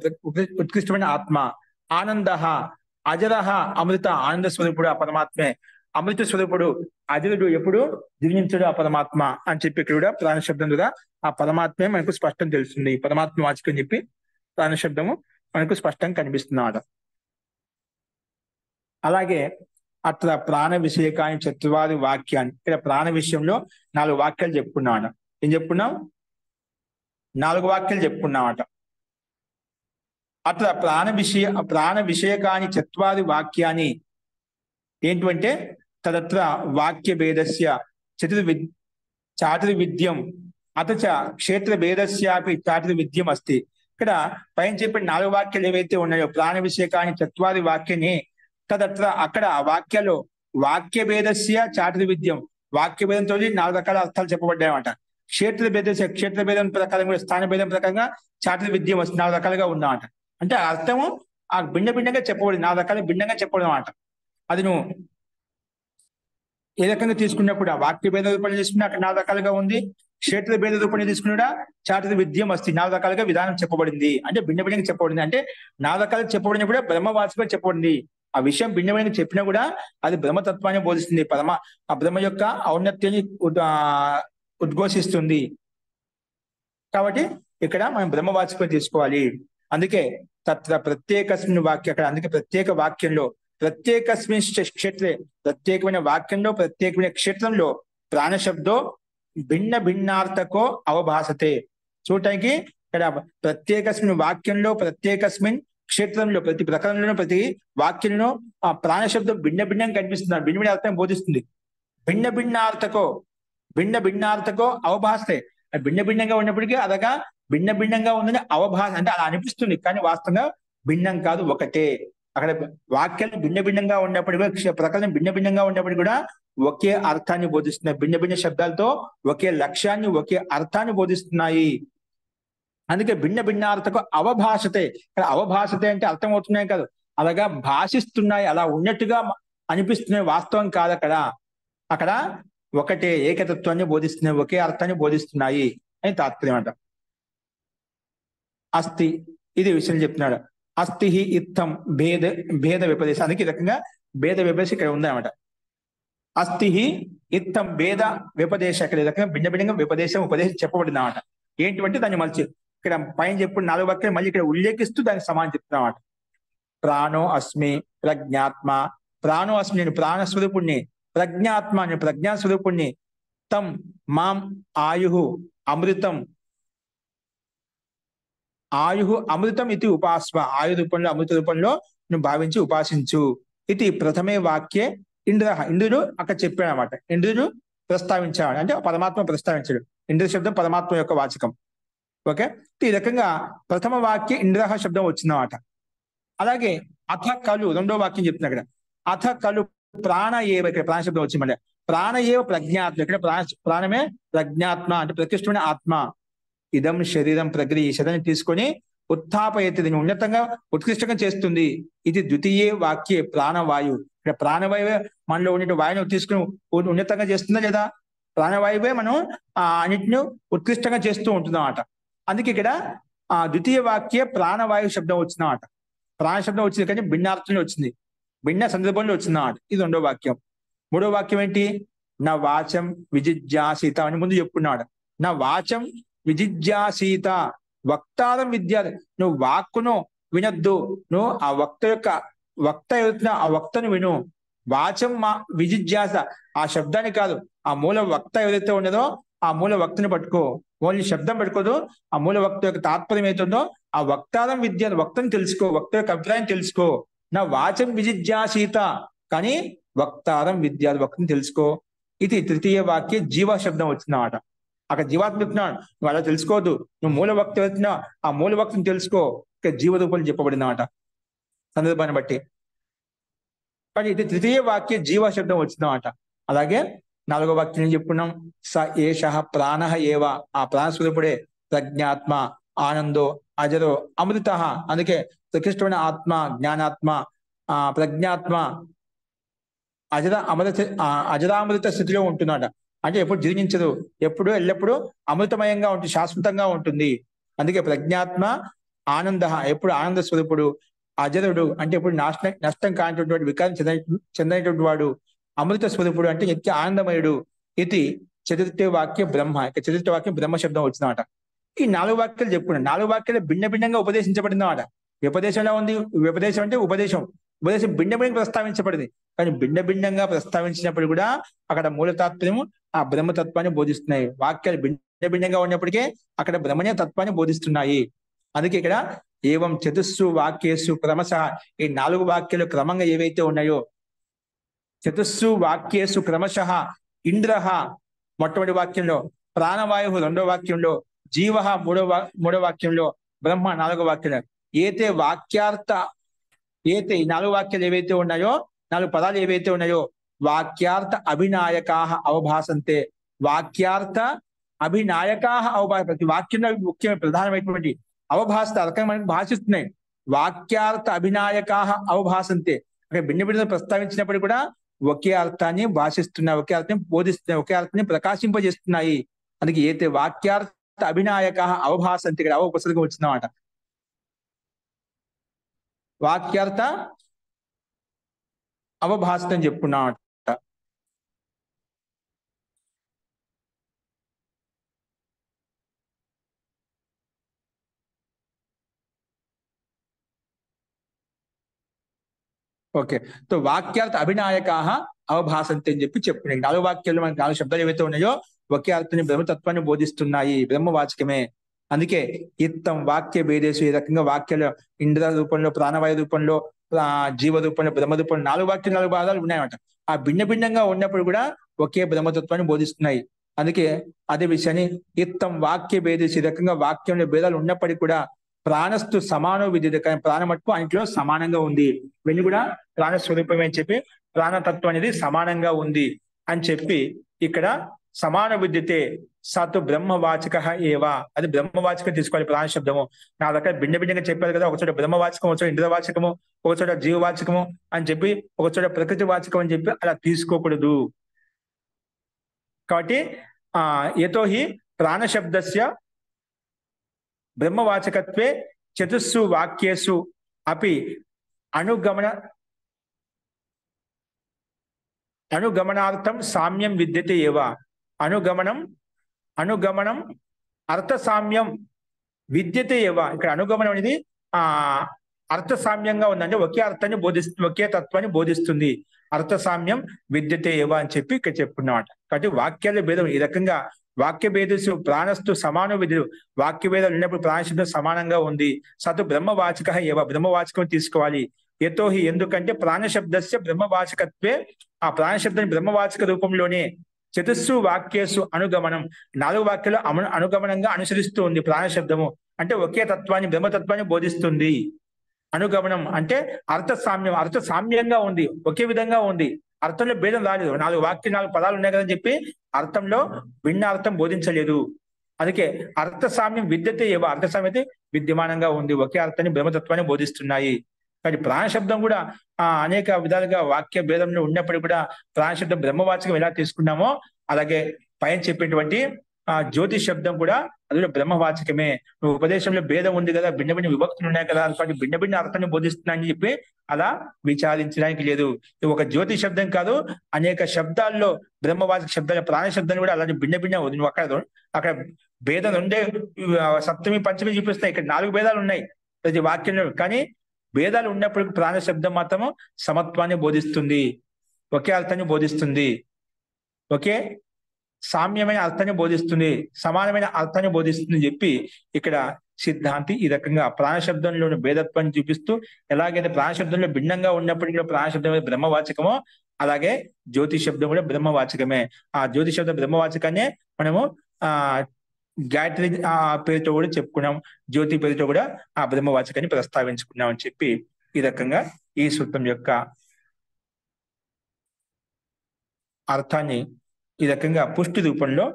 ఉత్కృష్టమైన ఆత్మ. ఆనంద అజర అమృత, ఆనంద స్వరూపుడు ఆ పరమాత్మే, అమృత స్వరూపుడు, అజరుడు, ఎప్పుడు జీవించడు ఆ పరమాత్మ అని చెప్పి ఇక్కడ కూడా ప్రాణశబ్దం ద్వారా ఆ పరమాత్మే మనకు స్పష్టం తెలుస్తుంది. పరమాత్మ వాచకం చెప్పి ప్రాణశబ్దము మనకు స్పష్టంగా కనిపిస్తున్నాడు. అలాగే అట్లా ప్రాణ విషయకాని చతుర్వాది వాక్యాన్ని, ఇక్కడ ప్రాణ విషయంలో 4 వాక్యాలు చెప్పుకున్నామట. ఏం చెప్పుకున్నాం? 4 వాక్యాలు చెప్పుకున్నామట. అట్లా ప్రాణ విషయకాని చత్వాది వాక్యాన్ని ఏంటంటే తదత్ర వాక్య భేదస్య చాతుర్విద్యం అతచ క్షేత్ర భేదస్యాపి చాతుర్విద్యం అస్తి. ఇక్కడ పైన చెప్పిన 4 వాక్యాలు ఏవైతే ఉన్నాయో ప్రాణ విషయకాని చత్వారి వాక్యని తదత్ర అక్కడ ఆ వాక్యాల్లో వాక్య భేదస్య చాతుర్విద్యం, వాక్య భేదంతో 4 రకాల అర్థాలు చెప్పబడ్డాయి అన్నమాట. క్షేత్ర భేదం ప్రకారం కూడా స్థాన భేదం ప్రకారంగా చాతుర్విద్యం వస్తుంది 4 రకాలుగా ఉందన్నమాట. అంటే ఆ అర్థము ఆ భిన్నగా చెప్పబడింది, 4 రకాల భిన్నంగా చెప్పబడి అన్నమాట. అది నువ్వు ఏ రకంగా తీసుకున్నా కూడా వాక్య భేద రూపంలో తీసుకున్నా అక్కడ 4 రకాలుగా ఉంది, క్షేత్ర భేద రూపంలో తీసుకున్నా చాతుర్విద్యం వస్తుంది 4 రకాలుగా విధానం చెప్పబడింది. అంటే భిన్నగా చెప్పబడింది, అంటే 4 రకాలుగా చెప్పబడిన కూడా బ్రహ్మవాచకం చెప్పబడింది. ఆ విషయం భిన్నమైన చెప్పినా కూడా అది బ్రహ్మతత్వాన్ని బోధిస్తుంది, ఆ బ్రహ్మ యొక్క ఔన్నత్యాన్ని ఉద్ఘోషిస్తుంది. కాబట్టి ఇక్కడ మనం బ్రహ్మవాచకం తీసుకోవాలి. అందుకే తత్ర ప్రత్యేకస్మిన్ వాక్య, అక్కడ అందుకే ప్రత్యేక వాక్యంలో ప్రత్యేకస్మిన్ క్షేత్రే, ప్రత్యేకమైన వాక్యంలో ప్రత్యేకమైన క్షేత్రంలో ప్రాణశబ్దో భిన్నార్థకో అవభాసతే. చూడటానికి ఇక్కడ ప్రత్యేకస్మిన్ వాక్యంలో ప్రత్యేకస్మిన్ క్షేత్రంలో ప్రతి ప్రకరణంలో ప్రతి వాక్యంలో ఆ ప్రాణశబ్దం భిన్నంగా కనిపిస్తుంది, భిన్న అర్థం బోధిస్తుంది. భిన్నార్థకో అవభాసతే. భిన్నంగా ఉన్నప్పటికీ అదగా భిన్నంగా ఉందని అవభాస, అంటే అలా అనిపిస్తుంది కానీ వాస్తవంగా భిన్నం కాదు, ఒకటే. అక్కడ వాక్యాలు భిన్నంగా ఉన్నప్పటికీ ప్రకరణం భిన్నంగా ఉన్నప్పటికీ కూడా ఒకే అర్థాన్ని బోధిస్తున్నాయి, భిన్న శబ్దాలతో ఒకే లక్ష్యాన్ని ఒకే అర్థాన్ని బోధిస్తున్నాయి. అందుకే భిన్నార్థకు అవభాషతే. ఇక్కడ అవభాషతే అంటే అర్థమవుతున్నాయి కాదు, అలాగా భాషిస్తున్నాయి, అలా ఉన్నట్టుగా అనిపిస్తున్నాయి, వాస్తవం కాదు. అక్కడ ఒకటే ఏకతత్వాన్ని బోధిస్తున్నాయి, ఒకే అర్థాన్ని బోధిస్తున్నాయి అని తాత్పర్యం అంట. అస్థి, ఇది విషయం చెప్తున్నాడు. అస్థి ఇత్తం భేద విపదేశం, అందుకే ఈ రకంగా భేద విపదేశం ఇక్కడ ఉందన్నమాట. అస్థి ఇత్తం భేద విపదేశ, ఇక్కడ ఈ రకంగా భిన్నంగా ఉపదేశం చెప్పబడింది అన్నమాట. ఏంటంటే దాన్ని మళ్ళీ ఇక్కడ పైన చెప్పిన 4 వాక్యాలు మళ్ళీ ఇక్కడ ఉల్లేఖిస్తూ దానికి సమానం చెప్తున్నమాట. ప్రాణో అస్మి ప్రజ్ఞాత్మ, ప్రాణో అస్మి నేను ప్రాణస్వరూపుణ్ణి, ప్రజ్ఞాత్మ నేను ప్రజ్ఞాస్వరూపుణ్ణి, తం మాం ఆయు అమృతం ఇది ఉపాస్వ, ఆయు రూపంలో అమృత రూపంలో నువ్వు భావించి ఉపాసించు. ఇది ప్రథమే వాక్యే ఇంద్రుడు అక్కడ చెప్పాడు అనమాట. ఇంద్రుడు ప్రస్తావించాడు అంటే పరమాత్మ ప్రస్తావించాడు. ఇంద్ర శబ్దం పరమాత్మ యొక్క వాచకం. ఓకే, ఈ రకంగా ప్రథమ వాక్య ఇంద్ర శబ్దం వచ్చిందన్నమాట. అలాగే అథ కలు, 2వ వాక్యం చెప్తున్నా ఇక్కడ. అథ కలు ప్రాణ ఏవ, ఇక్కడ ప్రాణ శబ్దం వచ్చింది మళ్ళీ. ప్రాణ ఏవ ప్రజ్ఞాత్మ, ఇక్కడ ప్రాణమే ప్రజ్ఞాత్మ అంటే ప్రకృష్టమైన ఆత్మ. ఇదం శరీరం ప్రక్రియ, ఈ శరీరాన్ని తీసుకొని ఉత్థాపయతి, దీన్ని ఉన్నతంగా ఉత్కృష్టంగా చేస్తుంది. ఇది ద్వితీయ వాక్యే ప్రాణవాయు, ఇక్కడ ప్రాణవాయువే మనలో ఉండే వాయువును తీసుకుని ఉన్నతంగా చేస్తుందా లేదా? ప్రాణవాయువే మనం అన్నిటిని ఉత్కృష్టంగా చేస్తూ ఉంటుందన్నమాట. అందుకే ఇక్కడ ద్వితీయ వాక్య ప్రాణవాయు శబ్దం వచ్చిందన్నమాట. ప్రాణ శబ్దం వచ్చింది కానీ భిన్నార్థంలో వచ్చింది, భిన్న సందర్భంలో వచ్చిందన్నమాట. ఇది 2వ వాక్యం. 3వ వాక్యం ఏంటి? నా వాచం విజిజ్ఞాసీత అని ముందు చెప్పుకున్నాడు. నా వాచం విజిజ్ఞాసీత, వక్తారం విద్య, నువ్వు వాక్కును వినొద్దు, నువ్వు ఆ వక్త ఎవరుతున్నా ఆ వక్తను విను. వాచం మా విజిజ్ఞాస, ఆ శబ్దాన్ని కాదు, ఆ మూల వక్త ఎవరైతే ఉన్నదో ఆ మూల వక్తని పట్టుకో. ఓన్లీ శబ్దం పెట్టుకోదు, ఆ మూల వక్త యొక్క తాత్పర్యం ఏతుందో ఆ వక్తారం విద్య, వక్తని తెలుసుకో, వక్త యొక్క అభిప్రాయం తెలుసుకో. నా వాచం విజిజ్ఞాసీత, కానీ వక్తారం విద్య, వక్తని తెలుసుకో. ఇది తృతీయ వాక్య జీవ శబ్దం వచ్చిందన్నమాట. అక్కడ జీవాత్మ చెప్తున్నాడు, నువ్వు అలా తెలుసుకోవద్దు, నువ్వు మూల వక్త వెళ్తున్నా ఆ మూల వక్తని తెలుసుకో. ఇక్కడ జీవ రూపం చెప్పబడింది అన్నమాట సందర్భాన్ని బట్టి. కానీ ఇది తృతీయ వాక్య జీవ శబ్దం వచ్చిందన్నమాట. అలాగే 4వ వాక్యం చెప్పుకున్నాం. స ఏష ప్రాణ ఏవ, ఆ ప్రాణస్వరూపుడే ప్రజ్ఞాత్మ, ఆనందో, అజరో, అమృత. అందుకే శ్రీకృష్ణుమైన ఆత్మ, జ్ఞానాత్మ, ప్రజ్ఞాత్మ అజరామృత స్థితిలో ఉంటున్నాడు. అంటే ఎప్పుడు జీర్ణించదు, ఎప్పుడు ఎల్లప్పుడూ అమృతమయంగా ఉంటుంది, శాశ్వతంగా ఉంటుంది. అందుకే ప్రజ్ఞాత్మ, ఆనంద, ఎప్పుడు ఆనంద స్వరూపుడు, అజరుడు అంటే ఎప్పుడు నష్టం కానిటువంటి వికారం చెందినటువంటి వాడు, అమృత స్వరూపుడు అంటే నిత్య ఆనందమయుడు. ఇది చతుర్థ వాక్య బ్రహ్మ, ఇక చతుర్థ వాక్యం బ్రహ్మ శబ్దం వచ్చిందన్నమాట. ఈ 4 వాక్యాలు చెప్పుకున్నాం. 4 వాక్యాలు భిన్నంగా ఉపదేశించబడిందన్నమాట. ఉపదేశంలో ఉంది, ఉపదేశం అంటే ఉపదేశం భిన్నంగా ప్రస్తావించబడింది. కానీ భిన్నంగా ప్రస్తావించినప్పుడు కూడా అక్కడ మూల తాత్పర్యము ఆ బ్రహ్మతత్వాన్ని బోధిస్తున్నాయి. వాక్యాలు భిన్నంగా ఉన్నప్పటికీ అక్కడ బ్రహ్మణ్య తత్వాన్ని బోధిస్తున్నాయి. అందుకే ఇక్కడ ఏవం చతుస్సు వాక్యేసు క్రమశ, ఈ 4 వాక్యాలు క్రమంగా ఏవైతే ఉన్నాయో చతుస్సు వాక్యేసు క్రమశః ఇంద్ర మొట్టమొదటి వాక్యంలో, ప్రాణవాయు రెండో వాక్యంలో, జీవ మూడో వాక్యంలో, బ్రహ్మ నాలుగో వాక్యంలో. ఏతే వాక్యార్థ ఏతే ఈ నాలుగు వాక్యాలు ఏవైతే ఉన్నాయో, నాలుగు పదాలు ఏవైతే ఉన్నాయో, వాక్యార్థ అభినాయకాః అవభాసంతే. వాక్యార్థ అభినాయకాః అవభాస, ప్రతి వాక్యంలో ముఖ్యమైన ప్రధానమైనటువంటి అవభాసత రకంగా మనకి భాషిస్తున్నాయి. వాక్యార్థ అభినాయకాః అవభాసంతే. అంటే భిన్న భిన్న ప్రస్తావించినప్పుడు కూడా ఒకే అర్థాన్ని భాషిస్తున్నాయి, ఒకే అర్థాన్ని బోధిస్తున్నాయి, ఒకే అర్థాన్ని ప్రకాశింపజేస్తున్నాయి. అందుకే ఏతే వాక్యార్థ అభినాయకాః అవభాసంతే, ఇక్కడ ఉపసర్గం వచ్చిందన్నమాట. వాక్యార్థ అవభాసత అని చెప్పుకున్నామట. ఓకే, సో వాక్యార్థ అభినాయకాః అవభాసంతే అని చెప్పి చెప్పుకున్నాయి. నాలుగు వాక్యాలు మనకి నాలుగు శబ్దాలు ఏవైతే ఉన్నాయో ఒకే అర్థాన్ని బ్రహ్మతత్వాన్ని బోధిస్తున్నాయి, బ్రహ్మవాచకమే. అందుకే ఇత్తం వాక్య భేదేశు, ఈ రకంగా వాక్యాలు ఇంద్ర రూపంలో, ప్రాణవాయు రూపంలో, జీవ రూపంలో, బ్రహ్మ రూపంలో నాలుగు వాక్యాలు నాలుగు భాగాలు ఉన్నాయన్నమాట. ఆ భిన్న భిన్నంగా ఉన్నప్పుడు కూడా ఒకే బ్రహ్మతత్వాన్ని బోధిస్తున్నాయి. అందుకే అదే విషయాన్ని ఇత్తం వాక్య భేదేశు, ఈ రకంగా వాక్యంలో భేదాలు ఉన్నప్పటికీ కూడా ప్రాణస్థు సమానో విద్యుత్, కానీ ప్రాణమట్టు ఆయనలో సమానంగా ఉంది. వెళ్ళి కూడా ప్రాణస్వరూపమే అని చెప్పి ప్రాణతత్వం అనేది సమానంగా ఉంది అని చెప్పి ఇక్కడ సమాన విద్యుతే సతు బ్రహ్మవాచక ఏవా, అది బ్రహ్మవాచకం తీసుకోవాలి. ప్రాణశబ్దము నా దగ్గర భిన్న భిన్నంగా చెప్పారు కదా, ఒకచోట బ్రహ్మవాచకం, ఒకచోట ఇంద్రవాచకము, ఒకచోట జీవవాచకము అని చెప్పి, ఒకచోట ప్రకృతి వాచకం అని చెప్పి అలా తీసుకోకూడదు. కాబట్టి యతోహి ప్రాణశబ్దస్య బ్రహ్మవాచకత్వే చతుస్సు వాక్యేషు అపి అనుగమనార్థం సామ్యం విద్యతే ఏవ. అనుగమనం అర్థ సామ్యం విద్యతే ఏవ. ఇక్కడ అనుగమనం అనేది అర్థ సామ్యంగా ఉందంటే ఒకే అర్థాన్ని బోధిస్తుంది, ఒకే తత్వాన్ని బోధిస్తుంది. అర్థ సామ్యం విద్యతే ఏవ అని చెప్పి ఇక్కడ చెప్పుకున్నమాట. కాబట్టి వాక్యాల భేదం ఈ రకంగా వాక్య భేదసు ప్రాణస్థు సమాన విధులు, వాక్య భేదాలు ఉన్నప్పుడు ప్రాణశబ్దం సమానంగా ఉంది. సతు బ్రహ్మవాచక ఏవ, బ్రహ్మవాచకం తీసుకోవాలి. యతోహి, ఎందుకంటే ప్రాణశబ్దస్య బ్రహ్మవాచకత్వే, ఆ ప్రాణశబ్దాన్ని బ్రహ్మవాచక రూపంలోనే చతుస్సు వాక్యేసు అనుగమనం, నాలుగు వాక్యాలు అనుగమనంగా అనుసరిస్తూ ఉంది. ప్రాణశబ్దము అంటే ఒకే తత్వాన్ని బ్రహ్మతత్వాన్ని బోధిస్తుంది. అనుగమనం అంటే అర్థ సామ్యంగా ఉంది, ఒకే విధంగా ఉంది, అర్థంలో భేదం రాలేదు. నాలుగు వాక్యం నాలుగు పదాలు ఉన్నాయి కదని చెప్పి అర్థంలో భిన్న అర్థం బోధించలేదు. అందుకే అర్థ సామ్యం విద్యతే ఏవో, అర్థ సామ్యత విద్యమానంగా ఉంది, ఒకే అర్థాన్ని బ్రహ్మతత్వాన్ని బోధిస్తున్నాయి. కానీ ప్రాణశబ్దం కూడా అనేక విధాలుగా వాక్య భేదంలో ఉన్నప్పటికీ కూడా ప్రాణశబ్దం బ్రహ్మవాచకం ఎలా తీసుకున్నామో అలాగే పైన చెప్పేటువంటి జ్యోతిష్ శబ్దం కూడా అది కూడా బ్రహ్మవాచకమే. ఉపదేశంలో భేదం ఉంది కదా, భిన్న భిన్న విభక్తులు ఉన్నాయి కదా, కాబట్టి భిన్న భిన్న అర్థాన్ని బోధిస్తున్నా అని చెప్పి అలా విచారించడానికి లేదు. ఇది ఒక జ్యోతి శబ్దం కాదు, అనేక శబ్దాల్లో బ్రహ్మవాచక శబ్దాలు ప్రాణశబ్దాన్ని కూడా అలాంటి భిన్న భిన్న అక్కడ భేదం ఉండే సప్తమి పంచమి చూపిస్తాయి. ఇక్కడ నాలుగు భేదాలు ఉన్నాయి ప్రతి వాక్యంలో, కానీ భేదాలు ఉన్నప్పుడు ప్రాణశబ్దం మాత్రము సమత్వాన్ని బోధిస్తుంది, ఒకే అర్థాన్ని బోధిస్తుంది, ఒకే సామ్యమైన అర్థాన్ని బోధిస్తుంది, సమానమైన అర్థాన్ని బోధిస్తుంది అని చెప్పి ఇక్కడ సిద్ధాంతి ఈ రకంగా ప్రాణశబ్దంలోని భేదత్వాన్ని చూపిస్తూ, ఎలాగైతే ప్రాణశబ్దంలో భిన్నంగా ఉన్నప్పటికీ ప్రాణశబ్దం బ్రహ్మవాచకమో అలాగే జ్యోతి శబ్దం కూడా బ్రహ్మవాచకమే. ఆ జ్యోతి శబ్దం బ్రహ్మవాచకాన్ని మనము గాయత్రి పేరుతో కూడా చెప్పుకున్నాం, జ్యోతి పేరుతో కూడా ఆ బ్రహ్మవాచకాన్ని ప్రస్తావించుకున్నాం అని చెప్పి ఈ రకంగా ఈ సూత్రం యొక్క అర్థాన్ని ఈ రకంగా పుష్టి రూపంలో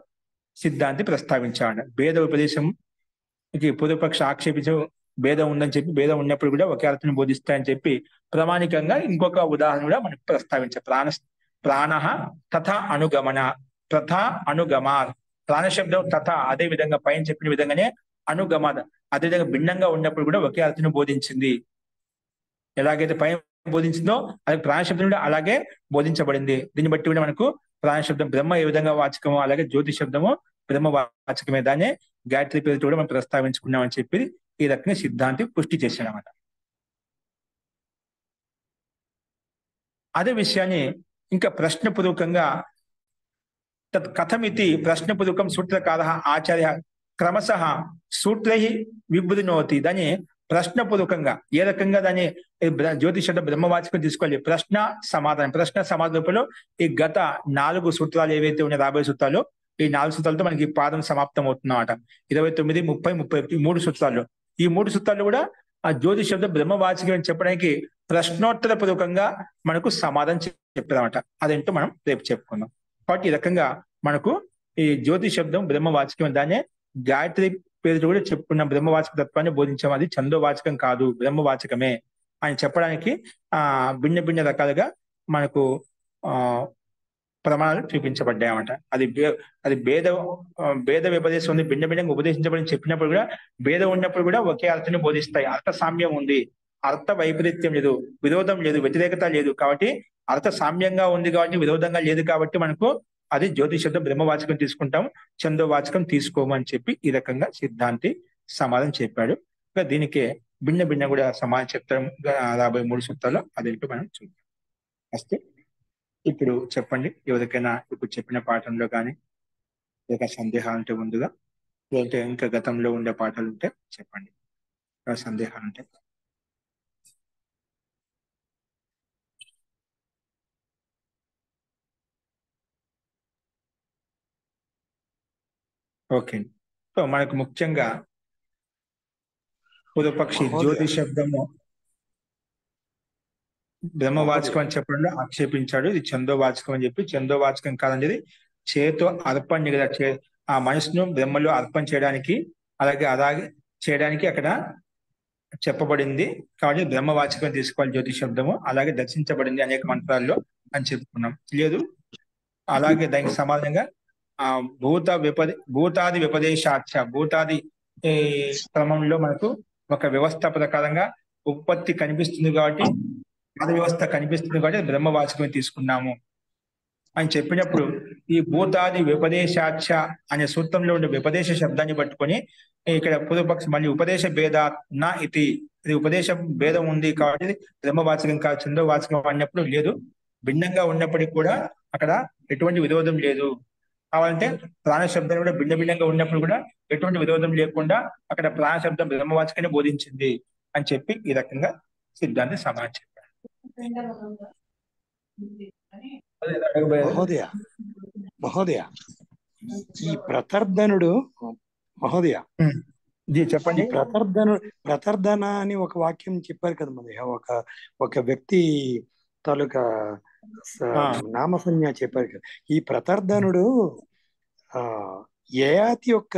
సిద్ధాంతి ప్రస్తావించాడు. భేద ఉపదేశం పూర్వపక్ష ఆక్షేపించ భేదం ఉందని చెప్పి, భేదం ఉన్నప్పుడు కూడా ఒకే అర్థాన్ని బోధిస్తాయని చెప్పి ప్రామాణికంగా ఇంకొక ఉదాహరణ కూడా మనకు ప్రస్తావించారు. ప్రాణ తథా అనుగమార్, ప్రాణశబ్దం తథా అదే విధంగా పైన చెప్పిన విధంగానే అనుగమాద అదే విధంగా భిన్నంగా ఉన్నప్పుడు కూడా ఒకే అర్థాన్ని బోధించింది. ఎలాగైతే పైన బోధించిందో అలాగే ప్రాణశబ్దం కూడా అలాగే బోధించబడింది. దీన్ని బట్టి కూడా మనకు ప్రాణశబ్దం బ్రహ్మ ఏ విధంగా వాచకమో అలాగే జ్యోతి శబ్దము బ్రహ్మ వాచకమే. దాన్నే గాయత్రి పేరుతో కూడా మనం ప్రస్తావించుకున్నామని చెప్పి ఈ రకంగా సిద్ధాంతి పుష్టి చేశాడు అన్నమాట. అదే విషయాన్ని ఇంకా ప్రశ్నపూర్వకంగా కథమితి ప్రశ్నపూర్వకం సూత్రకార ఆచార్య క్రమశః సూత్రై విభృనోతి, దాన్ని ప్రశ్నపూర్వకంగా ఏ రకంగా దాన్ని జ్యోతిష శబ్ద బ్రహ్మవాచకం తీసుకోవాలి. ప్రశ్న సమాధానం రూపంలో ఈ గత 4 సూత్రాలు ఏవైతే ఉన్నాయో, రాబోయే సూత్రాలు, ఈ 4 సూత్రాలతో మనకి ఈ పాదం సమాప్తం అవుతుందన్నమాట. 29, 30, 31 3 సూత్రాలు. ఈ 3 సూత్రాలు కూడా ఆ జ్యోతిష శబ్ద బ్రహ్మవాచకం అని చెప్పడానికి ప్రశ్నోత్తర పూర్వకంగా మనకు సమాధానం చెప్పారన్నమాట. అదేంటో మనం రేపు చెప్పుకుందాం. కాబట్టి ఈ రకంగా మనకు ఈ జ్యోతిష శబ్దం బ్రహ్మవాచకం, దాన్నే గాయత్రి పేరుతో కూడా చెప్పుకున్న బ్రహ్మవాచక తత్వాన్ని బోధించాం. అది చందోవాచకం కాదు, బ్రహ్మవాచకమే అని చెప్పడానికి భిన్న భిన్న రకాలుగా మనకు ప్రమాణాలు చూపించబడ్డాయన్నమాట. అది భేద విపదేశం ఉంది, భిన్న భిన్నంగా ఉపదేశించబడి చెప్పినప్పుడు కూడా భేదం ఉన్నప్పుడు కూడా ఒకే అర్థాన్ని బోధిస్తాయి. అర్థ సామ్యం ఉంది, అర్థ వైపరీత్యం లేదు, విరోధం లేదు, వ్యతిరేకత లేదు. కాబట్టి అర్థ సామ్యంగా ఉంది కాబట్టి, విరోధంగా లేదు కాబట్టి మనకు అది జ్యోతిష శబ్దం బ్రహ్మవాచకం తీసుకుంటాం, చందోవాచకం తీసుకోమని చెప్పి ఈ రకంగా సిద్ధాంతి సమాధానం చెప్పాడు. దీనికే భిన్న భిన్న కూడా సమాధానం చెప్తాం రాబోయే 3 సూత్రాలు. అదేంటో మనం చూద్దాం. వస్తే ఇప్పుడు చెప్పండి, ఎవరికైనా ఇప్పుడు చెప్పిన పాఠంలో కానీ ఏదైనా సందేహాలు ఉంటే ముందుగా, లేదంటే ఇంకా గతంలో ఉండే పాఠాలు ఉంటే చెప్పండి. సందేహాలు ఉంటే. ఓకే. సో మనకు ముఖ్యంగా పూర్వపక్షి జ్యోతి శబ్దము బ్రహ్మవాచకం అని చెప్పడంలో ఆక్షేపించాడు. ఇది చందోవాచకం అని చెప్పి, చందోవాచకం కాదనేది చేతో అర్పణ కదా, ఆ మనసును బ్రహ్మలో అర్పణ చేయడానికి అలాగే చేయడానికి అక్కడ చెప్పబడింది. కాబట్టి బ్రహ్మవాచకం తీసుకోవాలి జ్యోతి శబ్దము. అలాగే దర్శించబడింది అనేక మంత్రాల్లో అని చెప్పుకున్నాం. లేదు అలాగే దానికి సమానంగా భూతాది విపదేశాచ, భూతాది క్రమంలో మనకు ఒక వ్యవస్థ ప్రకారంగా ఉత్పత్తి కనిపిస్తుంది కాబట్టి, పాద వ్యవస్థ కనిపిస్తుంది కాబట్టి బ్రహ్మవాచకం తీసుకున్నాము అని చెప్పినప్పుడు, ఈ భూతాది విపదేశాచ అనే సూత్రంలో ఉండే విపదేశ శబ్దాన్ని పట్టుకొని ఇక్కడ పూర్వపక్షి మళ్ళీ ఉపదేశ భేద నా ఇది ఉపదేశ భేదం ఉంది కాబట్టి బ్రహ్మవాచకం కాదు చందోవాచకం అన్నప్పుడు లేదు. భిన్నంగా ఉన్నప్పటికీ కూడా అక్కడ ఎటువంటి విరోధం లేదు. కావాలంటే ప్రాణ శబ్దం కూడా భిన్న భిన్నంగా ఉన్నప్పుడు కూడా ఎటువంటి విరోధం లేకుండా అక్కడ ప్రాణ శబ్దం బ్రహ్మవాచకాన్ని బోధించింది అని చెప్పి ఈ రకంగా సిద్ధాంతి సమాధానం చెప్పారు. మహోదయ ఈ ప్రతర్ధనుడు మహోదయ చెప్పండి. ప్రతర్ధన అని ఒక వాక్యం చెప్పారు కదా మన ఒక వ్యక్తి తాలూకా నామసంజ్ఞ చెప్పారు కదా. ఈ ప్రతర్ధనుడు యయాతి యొక్క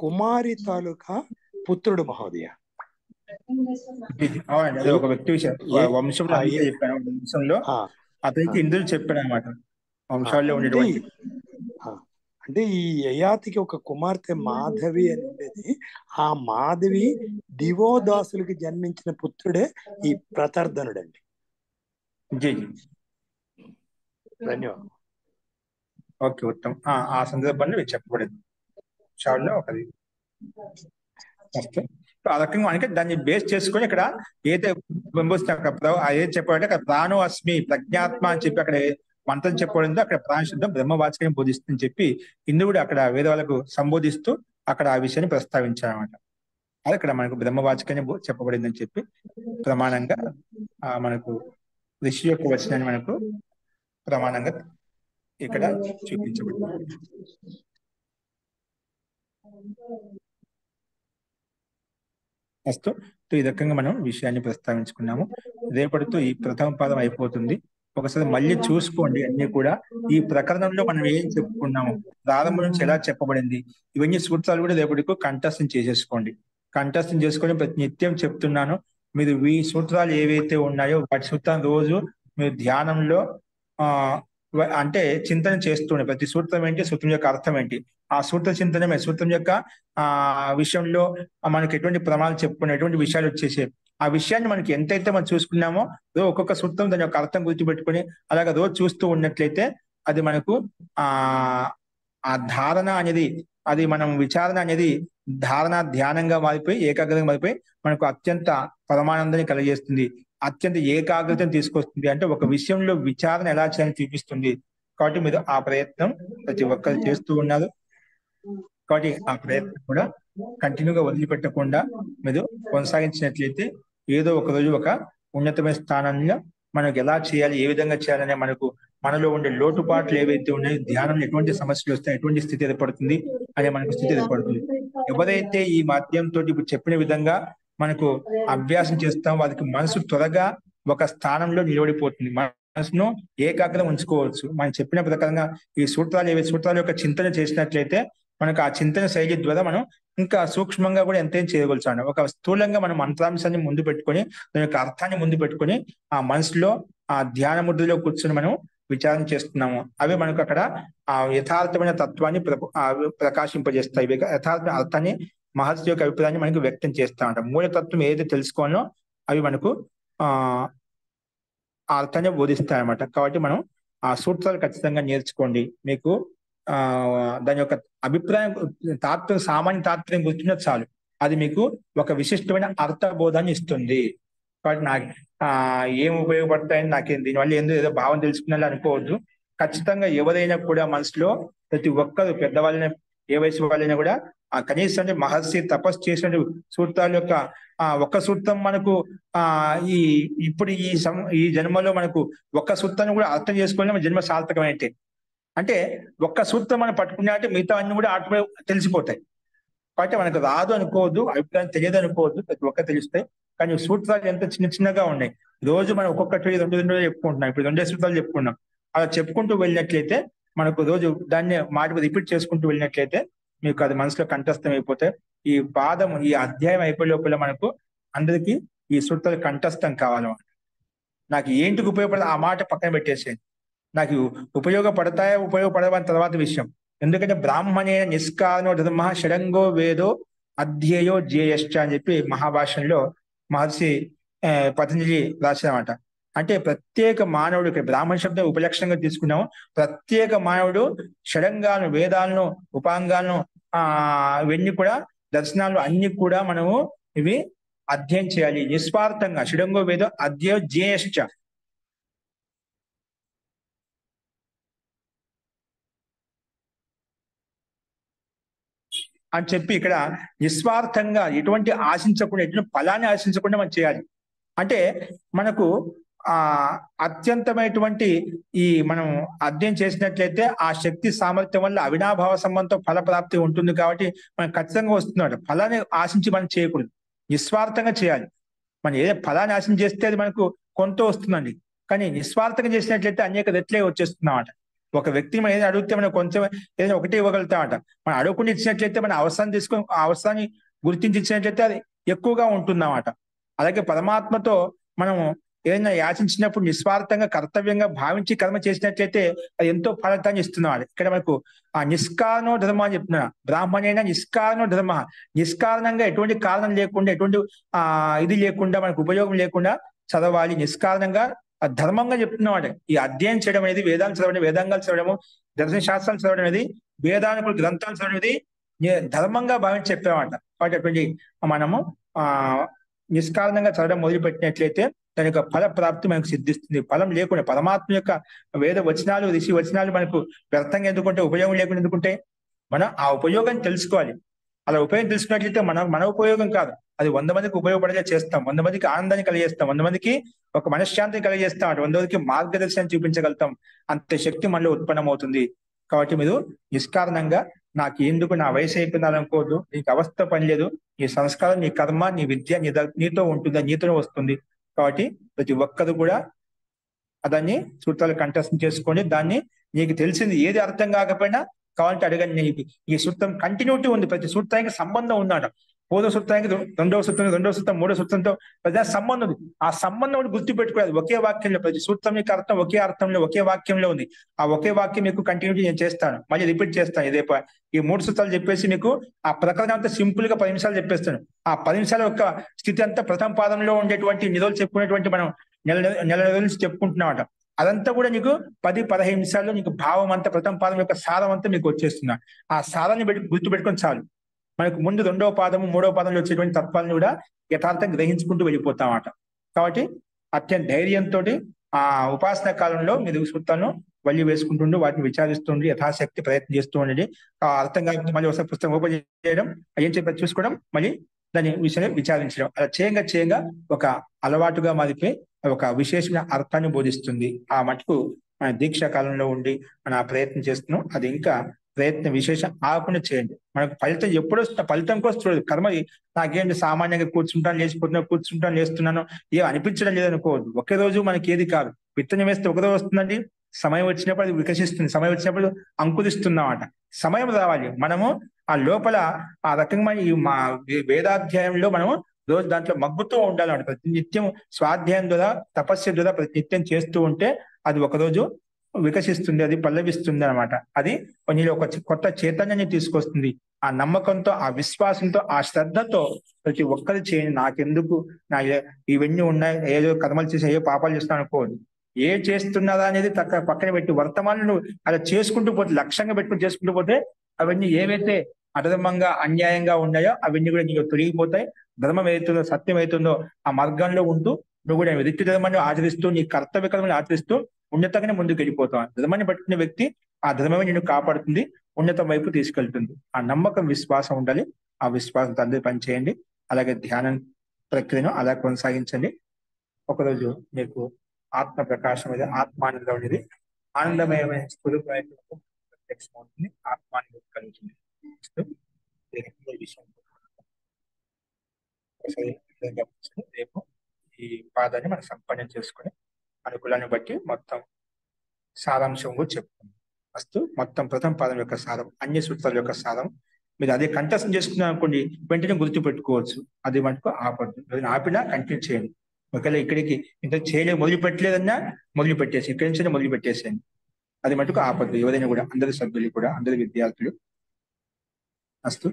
కుమారి తాలూకా పుత్రుడు మహోదయ. ఒక వ్యక్తి వంశంలో అతనికి ఇంద్రుడు చెప్పాడు అనమాట. వంశాల్లో ఉండేటువంటి అంటే ఈ యయాతికి ఒక కుమార్తె మాధవి అని ఉండేది. ఆ మాధవి దివోదాసులకి జన్మించిన పుత్రుడే ఈ ప్రతర్ధనుడు అండి. ధన్యవాదాలు. ఓకే, ఉత్తమ్. ఆ సందర్భంలో చెప్పబడింది వంశాల్లో ఒకది. ఆ రకంగా మనకి దాన్ని బేస్ చేసుకొని ఇక్కడ ఏదైతే ఏది చెప్పాడంటే అక్కడ ప్రాణో అస్మి ప్రజ్ఞాత్మ అని చెప్పి అక్కడ మంత్రం చెప్పబడిందో అక్కడ ప్రాణశబ్దం బ్రహ్మవాచకాన్ని బోధిస్తుందని చెప్పి ఇంద్రుడు అక్కడ వేదాలకు సంబోధిస్తూ అక్కడ ఆ విషయాన్ని ప్రస్తావించారన్నమాట. అది ఇక్కడ మనకు బ్రహ్మవాచకాన్ని చెప్పబడిందని చెప్పి ప్రమాణంగా మనకు ఋషి యొక్క వచనాన్ని మనకు ప్రమాణంగా ఇక్కడ చూపించబడింది. ఈ రకంగా మనం విషయాన్ని ప్రస్తావించుకున్నాము. రేపటితో ఈ ప్రథమ పాదం అయిపోతుంది. ఒకసారి మళ్ళీ చూసుకోండి అన్ని కూడా. ఈ ప్రకరణంలో మనం ఏం చెప్పుకున్నాము, ప్రారంభం నుంచి ఎలా చెప్పబడింది, ఇవన్నీ సూత్రాలు కూడా రేపటికి కంఠస్థం చేసేసుకోండి. కంఠస్థం చేసుకొని ప్రతి నిత్యం చెప్తున్నాను, మీరు ఈ సూత్రాలు ఏవైతే ఉన్నాయో వాటి సూత్రాన్ని రోజు మీరు ధ్యానంలో అంటే చింతన చేస్తుండే. ప్రతి సూత్రం ఏంటి, సూత్రం యొక్క అర్థం ఏంటి, ఆ సూత్ర చింతనమే సూత్రం యొక్క విషయంలో మనకి ఎటువంటి ప్రమాణాలు చెప్పుకునే ఎటువంటి విషయాలు వచ్చేసే ఆ విషయాన్ని మనకి ఎంతైతే మనం చూసుకున్నామో ఒక్కొక్క సూత్రం దాని యొక్క అర్థం గుర్తుపెట్టుకుని అలాగే రోజు చూస్తూ ఉన్నట్లయితే అది మనకు ఆ ధారణ అనేది, అది మనం విచారణ అనేది ధారణ ధ్యానంగా మారిపోయి ఏకాగ్రంగా మారిపోయి మనకు అత్యంత పరమానందాన్ని కలిగజేస్తుంది, అత్యంత ఏకాగ్రతను తీసుకొస్తుంది. అంటే ఒక విషయంలో విచారణ ఎలా చేయాలని చూపిస్తుంది. కాబట్టి మీరు ఆ ప్రయత్నం ప్రతి ఒక్కరు చేస్తూ ఉన్నారు. కాబట్టి ఆ ప్రయత్నం కూడా కంటిన్యూగా వదిలిపెట్టకుండా మీరు కొనసాగించినట్లయితే ఏదో ఒక రోజు ఒక ఉన్నతమైన స్థానంలో మనకు ఎలా చేయాలి, ఏ విధంగా చేయాలనే మనలో ఉండే లోటుపాట్లు ఏవైతే ఉన్నాయో, ధ్యానంలో ఎటువంటి సమస్యలు వస్తాయి, ఎటువంటి స్థితి ఏర్పడుతుంది అనే మనకు స్థితి ఏర్పడుతుంది. ఎవరైతే ఈ మాధ్యమంతో ఇప్పుడు చెప్పిన విధంగా మనకు అభ్యాసం చేస్తాం, వాళ్ళకి మనసు త్వరగా ఒక స్థానంలో నిలబడిపోతుంది. మనసును ఏకాగ్రం ఉంచుకోవచ్చు. మనం చెప్పిన ప్రకారంగా ఈ సూత్రాల యొక్క చింతన చేసినట్లయితే మనకు ఆ చింతన శైలి ద్వారా మనం ఇంకా సూక్ష్మంగా కూడా ఎంతైనా చేయగలుగుతాం. ఒక స్థూలంగా మనం మంత్రాంశాన్ని ముందు పెట్టుకొని, దాని యొక్క అర్థాన్ని ముందు పెట్టుకొని ఆ మనసులో ఆ ధ్యాన ముద్రలో కూర్చొని మనం విచారణ చేస్తున్నాము. అవి మనకు అక్కడ ఆ యథార్థమైన తత్వాన్ని ప్రకాశింపజేస్తాయి. యథార్థ అర్థాన్ని, మహర్షి యొక్క అభిప్రాయాన్ని మనకు వ్యక్తం చేస్తా ఉంటాం. మూలతత్వం ఏదైతే తెలుసుకోవాలో అవి మనకు ఆ అర్థాన్ని బోధిస్తాయన్నమాట. కాబట్టి మనం ఆ సూత్రాలు ఖచ్చితంగా నేర్చుకోండి. మీకు దాని యొక్క అభిప్రాయం సామాన్య తాత్పర్యం గుర్తున్నా చాలు, అది మీకు ఒక విశిష్టమైన అర్థబోధాన్ని ఇస్తుంది. కాబట్టి నాకు ఏం ఉపయోగపడతాయని నాకేం దీనివల్ల ఏదో భావం తెలుసుకున్నట్లు అనుకోవద్దు. ఖచ్చితంగా ఎవరైనా కూడా మనసులో ప్రతి ఒక్కరు, పెద్దవాళ్ళైనా ఏ వయసు వాళ్ళైనా కూడా కనీసం అంటే మహర్షి తపస్సు చేసిన సూత్రాల యొక్క ఒక్క సూత్రం మనకు ఇప్పుడు ఈ జన్మలో మనకు ఒక్క సూత్రాన్ని కూడా అర్థం చేసుకోవడం జన్మ సార్థకమైతే. అంటే ఒక్క సూత్రం మనం పట్టుకున్నా అంటే మిగతా అన్ని కూడా తెలిసిపోతాయి. కాబట్టి మనకు రాదు అనుకోవద్దు, అభిప్రాయం తెలియదు అనుకోవద్దు, ప్రతి ఒక్క తెలుస్తాయి. కానీ సూత్రాలు ఎంత చిన్నగా ఉన్నాయి. రోజు మనం ఒక్కొక్కటి రెండు చెప్పుకుంటున్నాం. ఇప్పుడు 2 సూత్రాలు చెప్పుకున్నాం. అలా చెప్పుకుంటూ వెళ్ళినట్లయితే మనకు రోజు దాన్ని మాటకు రిపీట్ చేసుకుంటూ వెళ్ళినట్లయితే మీకు అది మనసులో కంఠస్థం అయిపోతాయి. ఈ ఈ అధ్యాయం అయిపోయే లోపల మనకు అందరికీ ఈ సూత్రాలు కంఠస్థం కావాలి. నాకు ఏంటికి ఉపయోగపడదు ఆ మాట పక్కన పెట్టేసేది. నాకు ఉపయోగపడవని తర్వాత విషయం. ఎందుకంటే బ్రాహ్మణే నిష్కారణో ధర్మ షడంగో వేదో అధ్యేయో జ్యేయశ్చ అని చెప్పి మహాభాష్యంలో మహర్షి పతంజలి రాశారన్నమాట. అంటే ప్రత్యేక మానవుడు, ఇక్కడ బ్రాహ్మణ శబ్దం ఉపలక్షణంగా తీసుకున్నాము. ప్రత్యేక మానవుడు షడంగాలను, వేదాలను, ఉపాంగాలను ఇవన్నీ కూడా దర్శనాలు అన్ని కూడా మనము ఇవి అధ్యయనం చేయాలి నిస్వార్థంగా. షడంగో వేదో అధ్యేయో జ్యేయశ్చ అని చెప్పి ఇక్కడ నిస్వార్థంగా ఎటువంటి ఆశించకుండా, ఎటువంటి ఫలాన్ని ఆశించకుండా మనం చేయాలి. అంటే మనకు అత్యంతమైనటువంటి మనం అధ్యయనం చేసినట్లయితే ఆ శక్తి సామర్థ్యం వల్ల అవినాభావ సంబంధంతో ఫలప్రాప్తి ఉంటుంది. కాబట్టి మనం ఖచ్చితంగా వస్తున్నాడు. ఫలాన్ని ఆశించి మనం చేయకూడదు, నిస్వార్థంగా చేయాలి. మనం ఏదో ఫలాన్ని ఆశించి చేస్తే అది మనకు కొంత వస్తుందండి. కానీ నిస్వార్థంగా చేసినట్లయితే అనేక రెట్లే వచ్చేస్తున్నామట. ఒక వ్యక్తిని మనం ఏదైనా అడిగితే మనం కొంచెం ఏదైనా ఒకటే ఇవ్వగలుగుతామట. మనం అడగకుండా ఇచ్చినట్లయితే మన అవసరాన్ని తీసుకొని ఆ అవసరాన్ని గుర్తించి ఇచ్చినట్లయితే అది ఎక్కువగా ఉంటుందన్నమాట. అలాగే పరమాత్మతో మనము ఏదైనా యాచించినప్పుడు నిస్వార్థంగా కర్తవ్యంగా భావించి కర్మ చేసినట్లయితే అది ఎంతో ఫలితాన్ని ఇస్తున్నవాడు. ఇక్కడ మనకు ఆ నిష్కారణో ధర్మ అని చెప్తున్నా. బ్రాహ్మణైనా నిష్కారణో ధర్మ, నిష్కారణంగా ఎటువంటి కారణం లేకుండా, ఎటువంటి ఇది లేకుండా, మనకు ఉపయోగం లేకుండా చదవాలి. నిష్కారణంగా ధర్మంగా చెప్తున్నవాడు. ఈ అధ్యయనం చేయడం అనేది, వేదాలు చదవడం, వేదాంగాలు చదవడము, దర్శన శాస్త్రాలు చదవడం అనేది, వేదానుకుల గ్రంథాలు చదవడం అనేది ధర్మంగా భావించి చెప్పామంట. కాబట్టి అటువంటి మనము నిష్కారణంగా చదవడం మొదలుపెట్టినట్లయితే దాని యొక్క ఫల ప్రాప్తి మనకు సిద్ధిస్తుంది. ఫలం లేకుండా పరమాత్మ యొక్క వేద వచనాలు, ఋషి వచనాలు మనకు వ్యర్థంగా ఎందుకుంటే, ఉపయోగం లేకుండా ఎందుకుంటే, మనం ఆ ఉపయోగాన్ని తెలుసుకోవాలి. అలా ఉపయోగం తెలుసుకున్నట్లయితే మన ఉపయోగం కాదు, అది 100 మందికి ఉపయోగపడేలా చేస్తాం, 100 మందికి ఆనందాన్ని కలిగేస్తాం, 100 మందికి ఒక మనశ్శాంతిని కలిగేస్తాం, 100 మందికి మార్గదర్శనం చూపించగలుగుతాం. అంత శక్తి మనలో ఉత్పన్నమవుతుంది. కాబట్టి మీరు నిష్కారణంగా నాకు ఎందుకు నా వయసు అయిపోయిందాలనుకోవద్దు. నీకు అవస్థ పని లేదు. నీ సంస్కారం, నీ కర్మ, నీ విద్య నీతో ఉంటుంది, నీతోనే వస్తుంది. కాబట్టి ప్రతి ఒక్కరు కూడా దాన్ని సూత్రాలు కంఠస్థం చేసుకోండి. దాన్ని నీకు తెలిసింది ఏది అర్థం కాకపోయినా కావాలంటే అడగండి. ఈ సూత్రం కంటిన్యూటీ ఉంది, ప్రతి సూత్రానికి సంబంధం ఉందట. 5వ సూత్రానికి 2వ సూత్రం, 2వ సూత్రం 3వ సూత్రంతో ప్రతి సంబంధం ఉంది. ఆ సంబంధం గుర్తు పెట్టుకోవాలి. ఒకే వాక్యంలో ప్రతి సూత్రం యొక్క అర్థం ఒకే అర్థంలో, ఒకే వాక్యంలో ఉంది. ఆ ఒకే వాక్యం మీకు కంటిన్యూటీ నేను చేస్తాను, మళ్ళీ రిపీట్ చేస్తాను. ఇదే ఈ 3 సూత్రాలు చెప్పేసి మీకు ఆ ప్రకరణం అంతా సింపుల్ గా 10 నిమిషాలు చెప్పేస్తాను. ఆ 10 నిమిషాల యొక్క స్థితి అంతా ప్రథమ పాదంలో ఉండేటువంటి నిధులు చెప్పుకునేటువంటి మనం నెల నుంచి చెప్పుకుంటున్నామట. అదంతా కూడా నీకు 10-15 నిమిషాల్లో నీకు భావం అంతా, ప్రథమ పాదం యొక్క సారం అంతా మీకు వచ్చేస్తున్నా. ఆ సారాన్ని గుర్తుపెట్టుకొని చాలు. మనకు ముందు 2వ పాదము 3వ పాదంలో వచ్చేటువంటి తత్వాలను కూడా యథార్థంగా గ్రహించుకుంటూ వెళ్ళిపోతామట. కాబట్టి అత్యంత ధైర్యంతో ఆ ఉపాసన కాలంలో మీరు సూత్రాలను వల్లి వేసుకుంటుండి వాటిని విచారిస్తుండి యథాశక్తి ప్రయత్నం చేస్తూ ఉండండి. ఆ అర్థం కాకపోతే మళ్ళీ ఒకసారి పుస్తకం ఓపెన్ చేయడం, ఏం చెప్పారు చూసుకోవడం, మళ్ళీ దాని విషయాన్ని విచారించడం. అలా చేయంగా ఒక అలవాటుగా మారిపోయి ఒక విశేషమైన అర్థాన్ని బోధిస్తుంది. ఆ మటుకు మన దీక్షా కాలంలో ఉండి మనం ఆ ప్రయత్నం చేస్తున్నాం. అది ఇంకా ప్రయత్నం విశేషం ఆకుండా చేయండి. మనకు ఫలితం ఎప్పుడు వస్తుంది, ఫలితం కోసం చూడదు. కర్మ నాకేంటి సామాన్యంగా కూర్చుంటాను లేస్తున్నాను, ఏం అనిపించడం లేదనుకోవద్దు. ఒకే రోజు మనకి ఏది కాదు. విత్తనం వేస్తే ఒక రోజు వస్తుందండి, సమయం వచ్చినప్పుడు అది వికసిస్తుంది, సమయం వచ్చినప్పుడు అంకురిస్తుందన్నమాట. సమయం రావాలి. మనము ఆ లోపల ఆ రకంగా ఈ మా వేదాధ్యాయంలో మనము రోజు దాంట్లో మగ్గుతూ ఉండాలన్నమాట. ప్రతి నిత్యం స్వాధ్యాయం ద్వారా, తపస్సు ద్వారా ప్రతి నిత్యం చేస్తూ ఉంటే అది ఒకరోజు వికసిస్తుంది, అది పల్లవిస్తుంది అనమాట. అది నీలో ఒక కొత్త చైతన్యాన్ని తీసుకొస్తుంది. ఆ నమ్మకంతో, ఆ విశ్వాసంతో, ఆ శ్రద్ధతో ప్రతి ఒక్కరు చేయండి. నాకెందుకు, ఇవన్నీ ఉన్నాయి, ఏదో కర్మలు చేసి ఏ పాపాలు చేస్తున్నా అనుకోవద్దు. ఏ చేస్తున్నారా అనేది పక్కన పెట్టి వర్తమానం అలా చేసుకుంటూ పోతే, లక్ష్యంగా పెట్టుకుని చేసుకుంటూ పోతే అవన్నీ ఏవైతే అధర్మంగా అన్యాయంగా ఉన్నాయో అవన్నీ కూడా నీకు తొలగిపోతాయి. ధర్మం ఏదైతుందో, సత్యం ఏదైతుందో ఆ మార్గంలో ఉంటూ నువ్వు కూడా వృత్తి ధర్మాన్ని ఆచరిస్తూ, నీ కర్తవ్య కర్మని ఆచరిస్తూ ఉన్నతంగానే ముందుకు వెళ్ళిపోతావు. ధర్మాన్ని పట్టుకునే వ్యక్తి ఆ ధర్మమే నిన్ను కాపాడుతుంది, ఉన్నతం వైపు తీసుకెళ్తుంది. ఆ నమ్మకం, విశ్వాసం ఉండాలి. ఆ విశ్వాసంతో అందరూ పనిచేయండి. అలాగే ధ్యానం ప్రక్రియను అలా కొనసాగించండి. ఒకరోజు మీకు ఆత్మ ప్రకాశం అనేది, ఆత్మానందం అనేది, ఆనందమయమైన స్వరూపమైన ప్రత్యక్షం అవుతుంది. ఆత్మానందం కలుగుతుంది. రేపు ఈ పాదాన్ని మనం సంపన్నం చేసుకుని అనుకూలాన్ని బట్టి మొత్తం సారాంశం కూడా చెప్పుకుందాం. ఫస్ట్ మొత్తం ప్రథమ పాదం యొక్క సారం, అన్య సూత్రాల యొక్క సారం. మీరు అదే కంఠస్థం చేసుకున్నారు అనుకోండి, వెంటనే గుర్తు పెట్టుకోవచ్చు. అది మటుకు ఆపద్దు. ఆపినా కంటిన్యూ చేయండి. ఒకవేళ ఇక్కడికి ఇంత చేయలేదు, మొదలు పెట్టలేదన్నా మొదలు పెట్టేసి, ఇక్కడి నుంచి మొదలు పెట్టేసేయండి. అది మటుకు ఆపద్దు. ఎవరైనా కూడా, అందరి సభ్యులు కూడా, అందరి విద్యార్థులు. అస్తు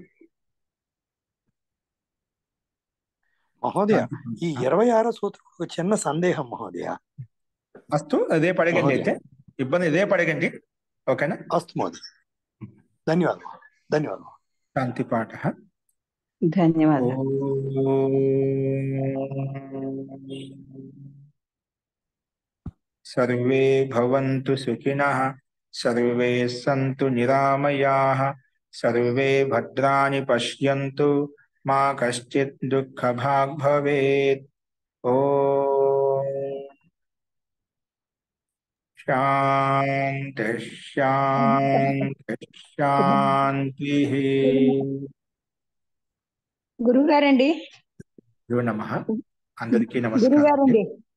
మహోదయ, ఈ 26 సూత్రం ఒక చిన్న సందేహం మహోదయ. అస్తు, రేపు అడగండి. అయితే ఇబ్బంది రేపు అడగండి. ఓకేనా? అస్తు మహోదయ. ధన్యవాదాలు. ధన్యవాదాలు. శాంతి పాఠ. ధన్యవాదాలు. సర్వే భవంతు సుఖినః, సర్వే సంతు నిరామయాః, సర్వే భద్రాణి పశ్యంతు, మా కశ్చిత్ దుఃఖభాగ్ భవేత్. ఓం శాంతి శాంతి శాంతి. గురువు గారండి. నమః. అందరికీ గురువు గారండి. నమస్కారం.